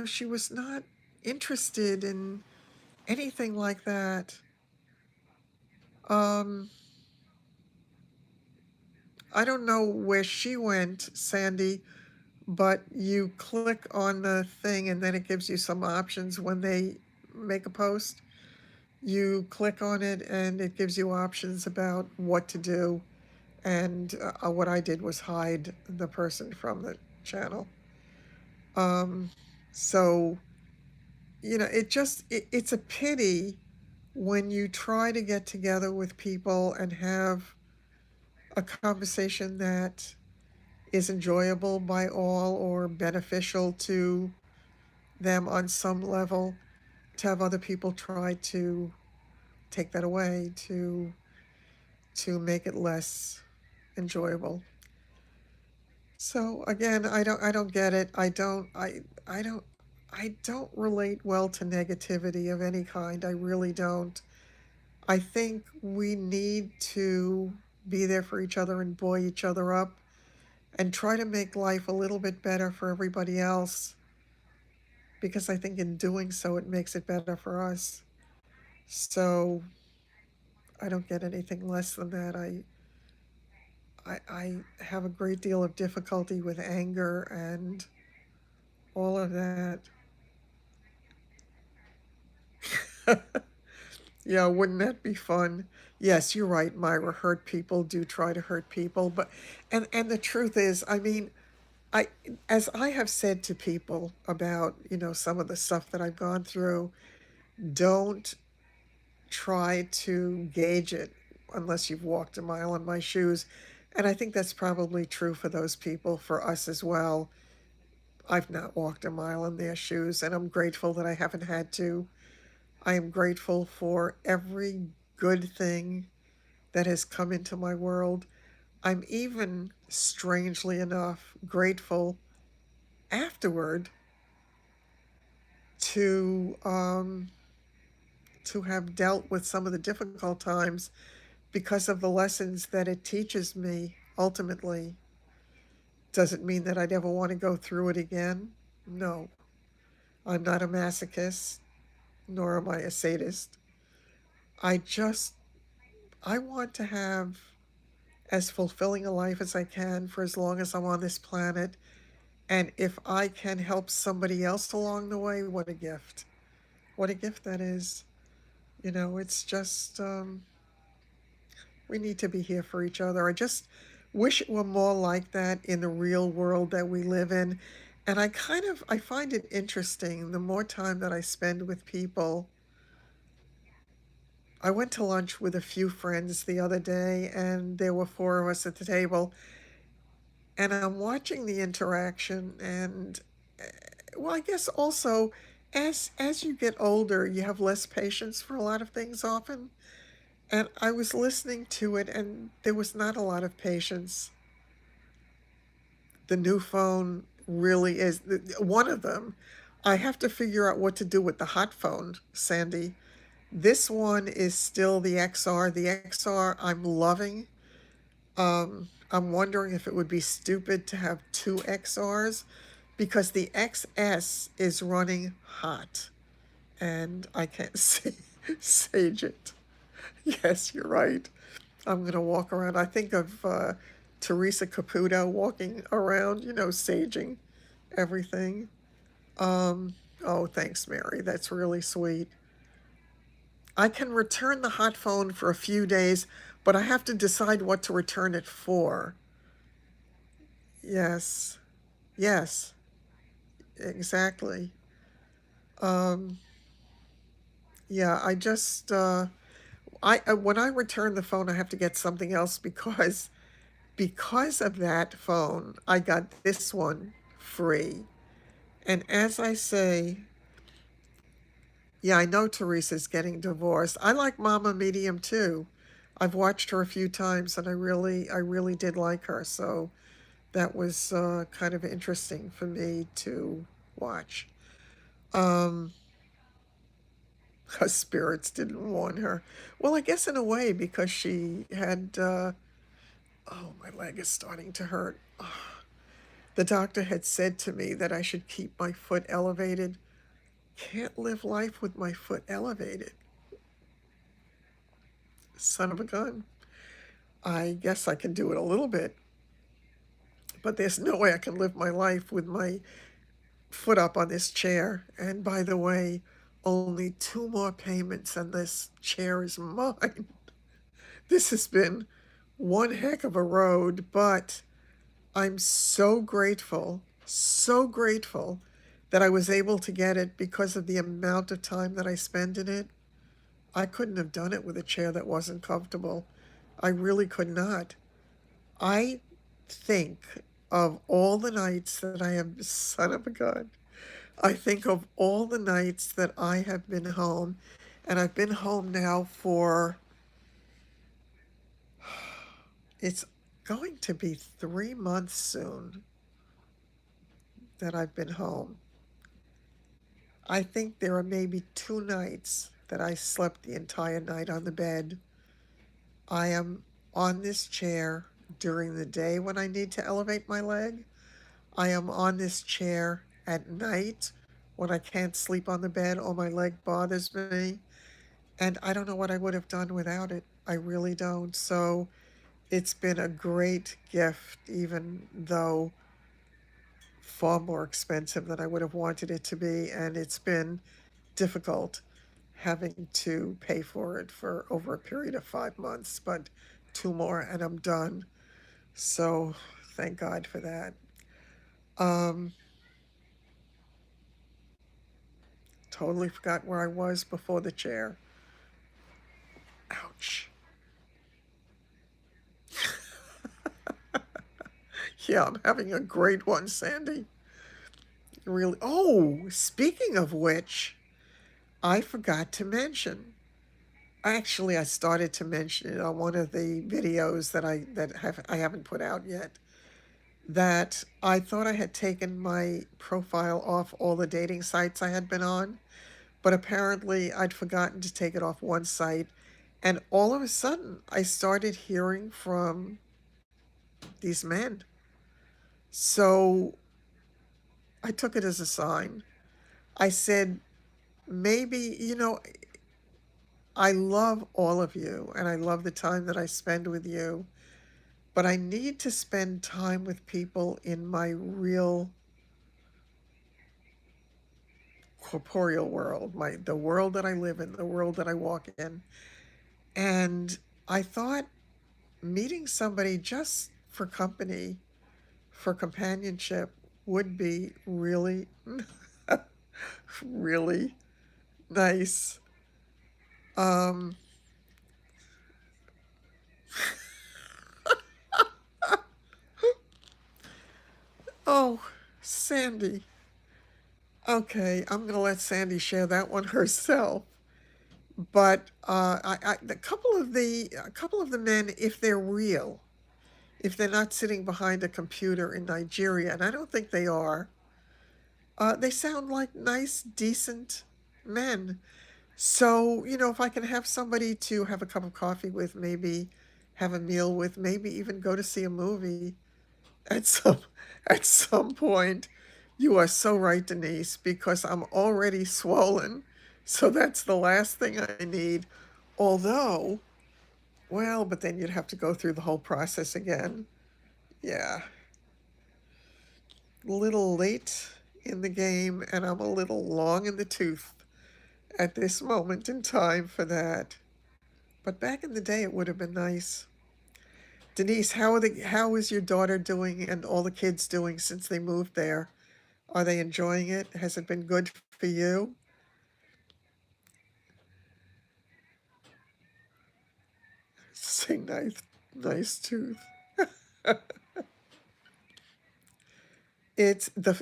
she was not interested in anything like that. Um, I don't know where she went, Sandy, but you click on the thing and then it gives you some options when they make a post. You click on it and it gives you options about what to do. And what I did was hide the person from the channel. Um, so, it's a pity when you try to get together with people and have a conversation that is enjoyable by all or beneficial to them on some level, to have other people try to take that away, to make it less enjoyable. So again, I don't get it. I don't. I don't relate well to negativity of any kind. I really don't. I think we need to be there for each other and buoy each other up and try to make life a little bit better for everybody else, because I think in doing so it makes it better for us. So I don't get anything less than that. I have a great deal of difficulty with anger and all of that. Yeah, wouldn't that be fun? Yes, you're right, Myra. Hurt people do try to hurt people, but and the truth is, I mean, I as I have said to people about, some of the stuff that I've gone through, don't try to gauge it unless you've walked a mile in my shoes. And I think that's probably true for those people, for us as well. I've not walked a mile in their shoes, and I'm grateful that I haven't had to. I am grateful for every good thing that has come into my world. I'm even, strangely enough, grateful afterward to to have dealt with some of the difficult times because of the lessons that it teaches me ultimately. Does it mean that I'd ever want to go through it again? No. I'm not a masochist, nor am I a sadist. I just, I want to have as fulfilling a life as I can for as long as I'm on this planet. And if I can help somebody else along the way, what a gift. What a gift that is. It's just, we need to be here for each other. I just wish it were more like that in the real world that we live in. And I find it interesting the more time that I spend with people. I went to lunch with a few friends the other day, and there were four of us at the table, and I'm watching the interaction, and well, I guess also as you get older, you have less patience for a lot of things often. And I was listening to it, and there was not a lot of patience. The new phone really is one of them. I have to figure out what to do with the hot phone, Sandy. This one is still the XR. The XR I'm loving. I'm wondering if it would be stupid to have two XRs, because the XS is running hot and I can't sage it. Yes, you're right. I'm going to walk around. I think of Teresa Caputo walking around, saging everything. Oh, thanks, Mary. That's really sweet. I can return the hot phone for a few days, but I have to decide what to return it for. Yes, yes, exactly. Um, yeah, I just, when I return the phone, I have to get something else, because of that phone, I got this one free. And as I say, yeah, I know Teresa's getting divorced. I like Mama Medium too. I've watched her a few times, and I really did like her. So that was kind of interesting for me to watch. Um, Her spirits didn't warn her. Well, I guess in a way, because she had, oh, my leg is starting to hurt. The doctor had said to me that I should keep my foot elevated. Can't live life with my foot elevated. Son of a gun. I guess I can do it a little bit, but there's no way I can live my life with my foot up on this chair. And by the way, only two more payments and this chair is mine. This has been one heck of a road, but I'm so grateful that I was able to get it because of the amount of time that I spend in it. I couldn't have done it with a chair that wasn't comfortable. I really could not. I think of all the nights that I have, son of a gun, I think of all the nights that I have been home, and I've been home now for, it's going to be 3 months soon that I've been home. I think there are maybe 2 nights that I slept the entire night on the bed. I am on this chair during the day when I need to elevate my leg. I am on this chair at night when I can't sleep on the bed or my leg bothers me. And I don't know what I would have done without it. I really don't. So it's been a great gift, even though far more expensive than I would have wanted it to be. And it's been difficult having to pay for it for over a period of 5 months, but 2 more and I'm done. So thank God for that. Um, totally forgot where I was before the chair. Ouch. Yeah, I'm having a great one, Sandy. Really. Oh, speaking of which, I forgot to mention. Actually, I started to mention it on one of the videos that I haven't put out yet. That I thought I had taken my profile off all the dating sites I had been on, but apparently I'd forgotten to take it off one site, and all of a sudden I started hearing from these men. So I took it as a sign. I said, maybe, I love all of you and I love the time that I spend with you, but I need to spend time with people in my real corporeal world, the world that I live in, the world that I walk in. And I thought meeting somebody just for company, for companionship, would be really, really nice. Um, oh, Sandy. Okay, I'm gonna let Sandy share that one herself. But a couple of the men, if they're real, if they're not sitting behind a computer in Nigeria, and I don't think they are, they sound like nice, decent men. So, if I can have somebody to have a cup of coffee with, maybe have a meal with, maybe even go to see a movie at some at some point. You are so right, Denise, because I'm already swollen. So that's the last thing I need. Although, well, but then you'd have to go through the whole process again. Yeah, a little late in the game, and I'm a little long in the tooth at this moment in time for that. But back in the day, it would have been nice. Denise, how is your daughter doing and all the kids doing since they moved there? Are they enjoying it? Has it been good for you? Say nice, nice tooth. It's the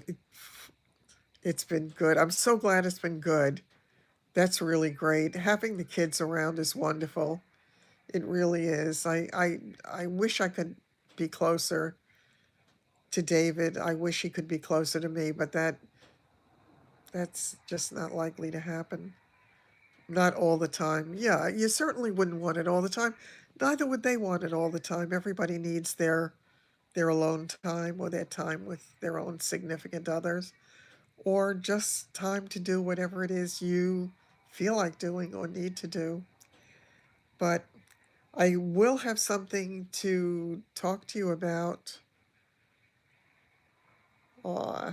it's been good. I'm so glad it's been good. That's really great. Having the kids around is wonderful. It really is. I wish I could be closer to David. I wish he could be closer to me, but that's just not likely to happen. Not all the time. Yeah, you certainly wouldn't want it all the time. Neither would they want it all the time. Everybody needs their alone time or their time with their own significant others, or just time to do whatever it is you feel like doing or need to do. But I will have something to talk to you uh,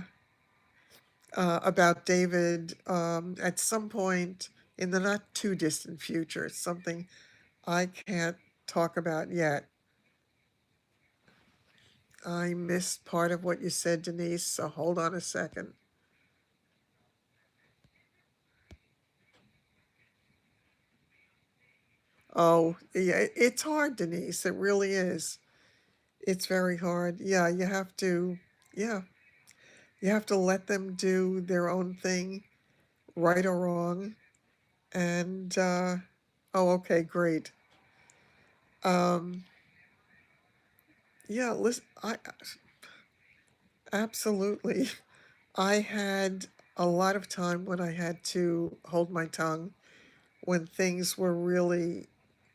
about David at some point in the not too distant future. It's something I can't talk about yet. I missed part of what you said, Denise, so hold on a second. Oh, yeah, it's hard, Denise. It really is. It's very hard. Yeah, yeah, you have to let them do their own thing, right or wrong. And, oh, okay, great. Um, yeah, listen, absolutely. I had a lot of time when I had to hold my tongue, when things were really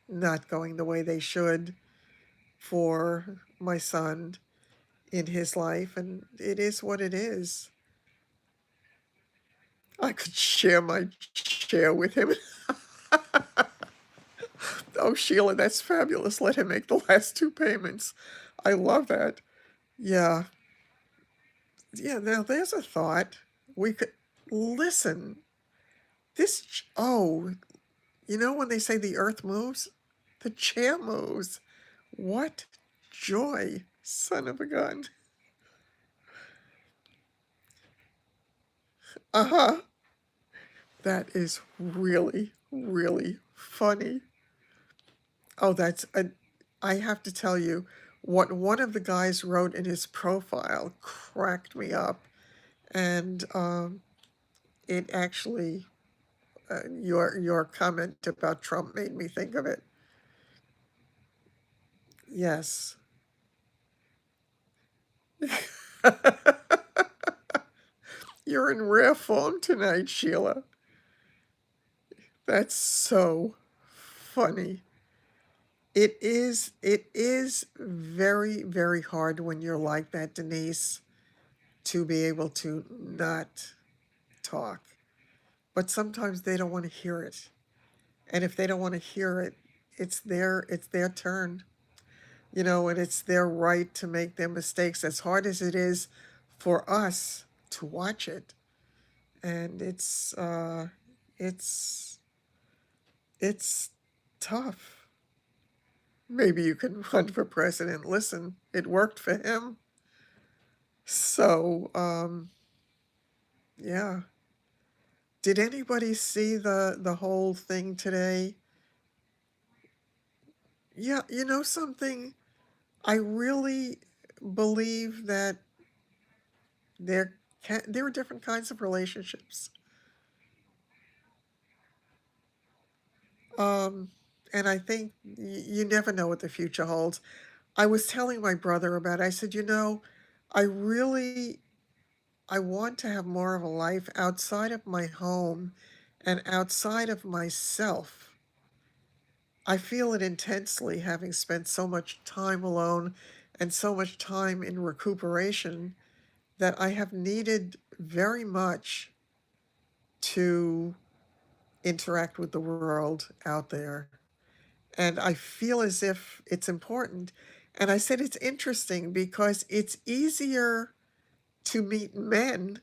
not going the way they should for my son in his life, and it is what it is. I could share my chair with him. Oh, Sheila, that's fabulous. Let him make the last two payments. I love that. Yeah. Yeah, now there's a thought. We could listen. Oh, you know when they say the earth moves? The chair moves. What joy, son of a gun. Uh-huh. That is really, really funny. Oh, I have to tell you, what one of the guys wrote in his profile cracked me up. And it actually, your comment about Trump made me think of it. Yes. You're in rare form tonight, Sheila. That's so funny. It is very, very hard when you're like that, Denise, to be able to not talk. But sometimes they don't want to hear it. And if they don't want to hear it, it's their turn. And it's their right to make their mistakes as hard as it is for us to watch it. And it's it's tough. Maybe you can run for president. Listen, it worked for him. So, yeah. Did anybody see the whole thing today? Yeah, you know something? I really believe that there are different kinds of relationships. Um, and I think you never know what the future holds. I was telling my brother about it. I said, I really I want to have more of a life outside of my home and outside of myself. I feel it intensely having spent so much time alone and so much time in recuperation that I have needed very much to interact with the world out there. And I feel as if it's important. And I said it's interesting because it's easier to meet men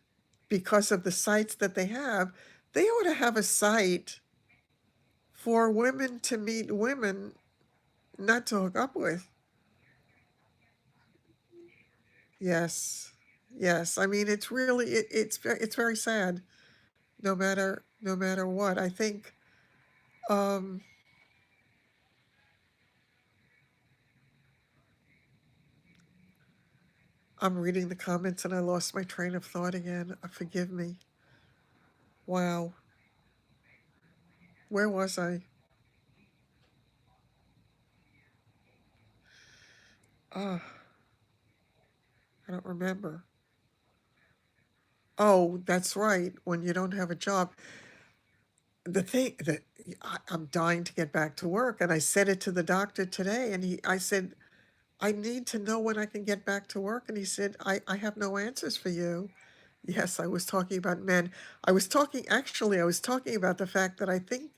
because of the sites that they have. They ought to have a site for women to meet women, not to hook up with. Yes. Yes. I mean, it's really it's very sad. No matter what. I think um I'm reading the comments and I lost my train of thought again. Forgive me. Wow. Where was I? Ah, I don't remember. Oh, that's right. When you don't have a job. The thing that I'm dying to get back to work, and I said it to the doctor today, and I said, I need to know when I can get back to work. And he said, I have no answers for you. Yes, I was talking about men. I was talking about the fact that I think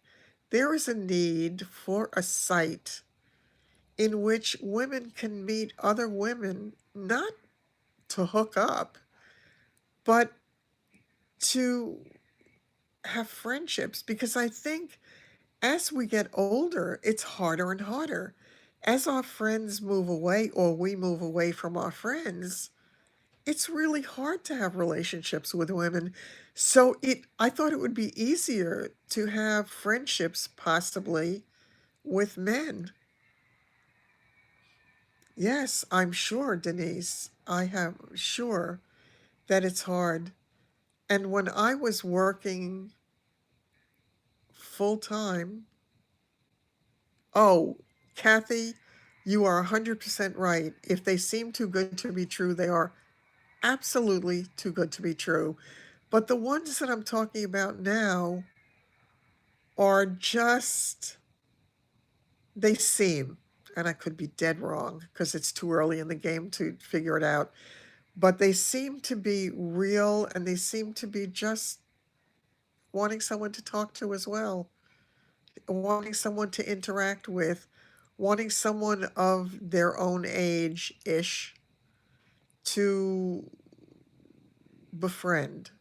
there is a need for a site in which women can meet other women, not to hook up, but to have friendships. Because I think as we get older, it's harder and harder. As our friends move away or we move away from our friends, it's really hard to have relationships with women. So I thought it would be easier to have friendships possibly with men. Yes, I'm sure, Denise. I am sure that it's hard. And when I was working full time, oh, Kathy, you are 100% right. If they seem too good to be true, they are absolutely too good to be true. But the ones that I'm talking about now are just, they seem, and I could be dead wrong because it's too early in the game to figure it out, but they seem to be real and they seem to be just wanting someone to talk to as well, wanting someone to interact with, wanting someone of their own age-ish to befriend.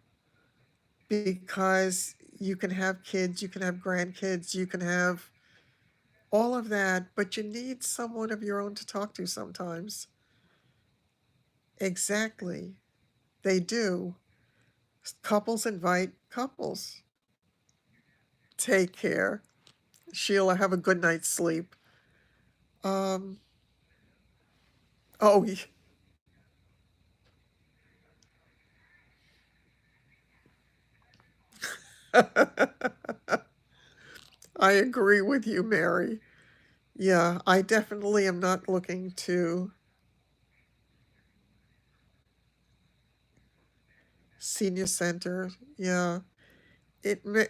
Because you can have kids, you can have grandkids, you can have all of that, but you need someone of your own to talk to sometimes. Exactly. They do. Couples invite couples. Take care. Sheila, have a good night's sleep. Um, oh, I agree with you, Mary. Yeah, I definitely am not looking to senior center. Yeah, it may,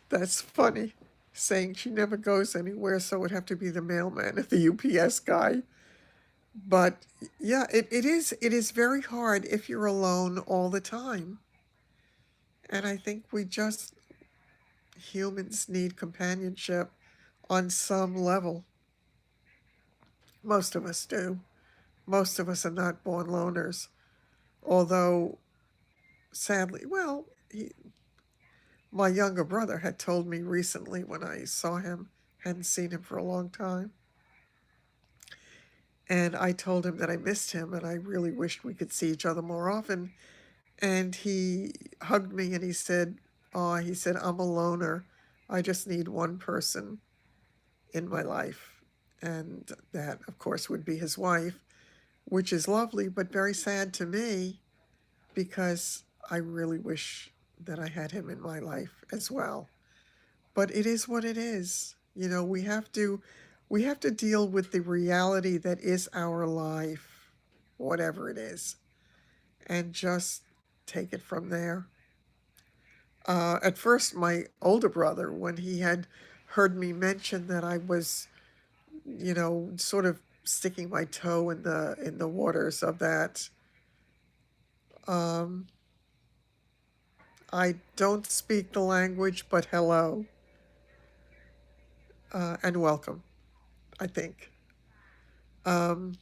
that's funny. Saying she never goes anywhere, so it would have to be the mailman, the UPS guy. But yeah, it is very hard if you're alone all the time. And I think we just, humans need companionship on some level. Most of us do. Most of us are not born loners. Although, sadly, well, my younger brother had told me recently when I saw him, hadn't seen him for a long time, and I told him that I missed him and I really wished we could see each other more often. And he hugged me and he said, "Oh, he said, I'm a loner. I just need one person in my life." And that, of course, would be his wife, which is lovely, but very sad to me because I really wish that I had him in my life as well. But it is what it is. You know, we have to deal with the reality that is our life, whatever it is, and just take it from there. At first, my older brother, when he had heard me mention that I was, sort of sticking my toe in the waters of that, um, I don't speak the language, but hello, and welcome, I think. Um,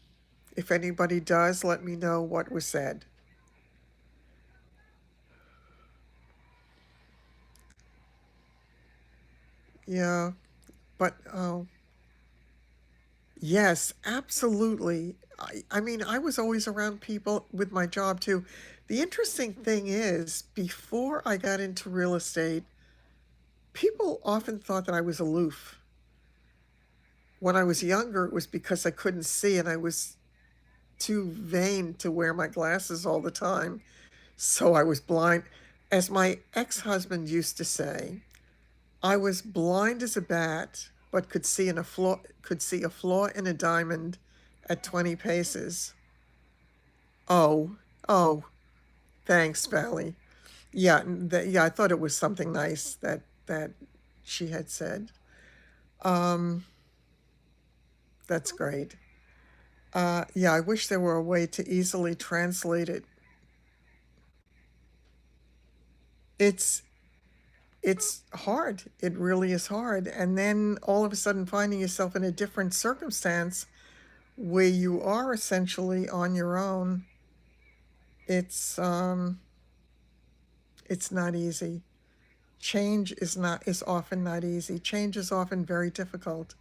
if anybody does, let me know what was said. Yeah, but yes, absolutely. I mean, I was always around people with my job too. The interesting thing is, before I got into real estate, people often thought that I was aloof. When I was younger, it was because I couldn't see and I was too vain to wear my glasses all the time. So I was blind. As my ex-husband used to say, I was blind as a bat, but could see a flaw in a diamond at 20 paces. Oh, oh, thanks, Valley. Yeah, yeah, I thought it was something nice that she had said. Um, that's great. Yeah, I wish there were a way to easily translate it. It's it's hard. It really is hard. And then all of a sudden finding yourself in a different circumstance where you are essentially on your own. It's not easy. Change is often not easy. Change is often very difficult.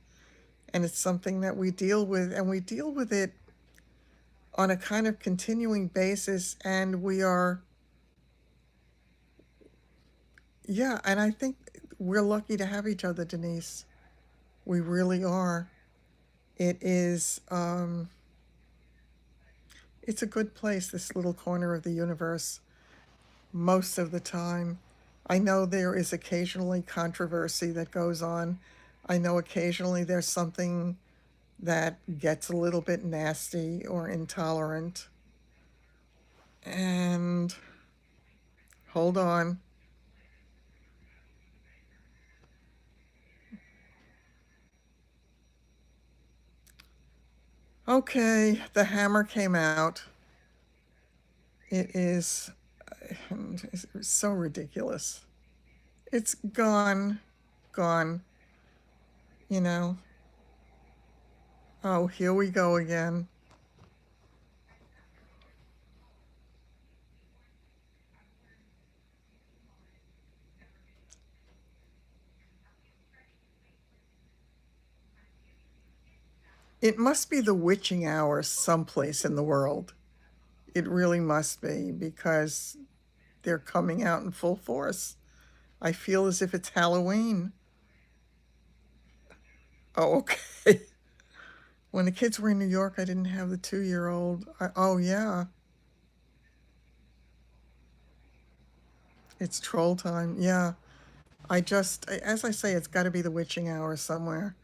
And it's something that we deal with, and we deal with it on a kind of continuing basis. And we are, yeah, and I think we're lucky to have each other, Denise. We really are. It is, it's a good place, this little corner of the universe, most of the time. I know there is occasionally controversy that goes on. I know occasionally there's something that gets a little bit nasty or intolerant. And hold on. Okay, the hammer came out. It is it's so ridiculous. It's gone, gone, you know. Oh, here we go again. It must be the witching hour someplace in the world. It really must be because they're coming out in full force. I feel as if it's Halloween. Oh, okay. When the kids were in New York, I didn't have the 2-year-old. Oh, yeah, it's troll time. Yeah. As I say, it's got to be the witching hour somewhere.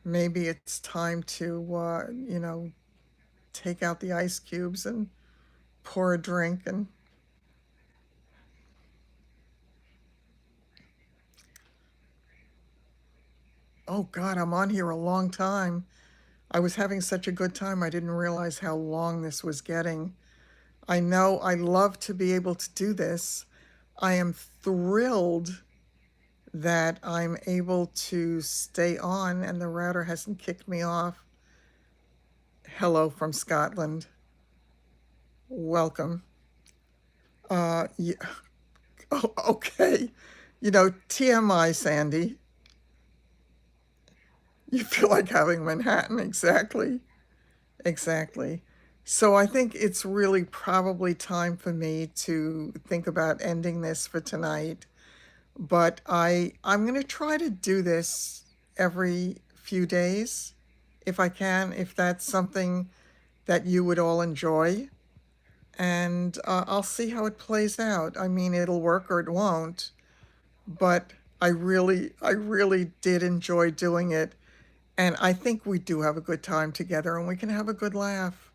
Maybe it's time to, take out the ice cubes and pour a drink. And oh, God, I'm on here a long time. I was having such a good time, I didn't realize how long this was getting. I know I love to be able to do this. I am thrilled that I'm able to stay on and the router hasn't kicked me off. Hello from Scotland. Welcome. Yeah. Oh, okay. TMI, Sandy. You feel like having Manhattan. Exactly. Exactly. So I think it's really probably time for me to think about ending this for tonight. But I'm going to try to do this every few days if I can, if that's something that you would all enjoy. And I'll see how it plays out. I mean, it'll work or it won't, but I really did enjoy doing it. And I think we do have a good time together and we can have a good laugh.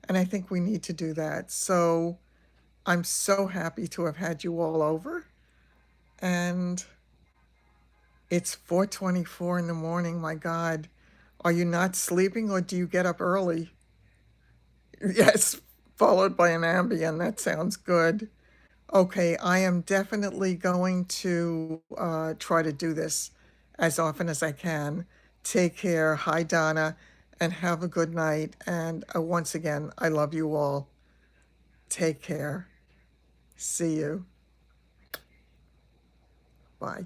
And I think we need to do that. So I'm so happy to have had you all over. And it's 4:24 in the morning. My God. Are you not sleeping or do you get up early? Yes, followed by an Ambien. That sounds good. Okay, I am definitely going to try to do this as often as I can. Take care. Hi, Donna, and have a good night. And once again, I love you all. Take care. See you. Bye.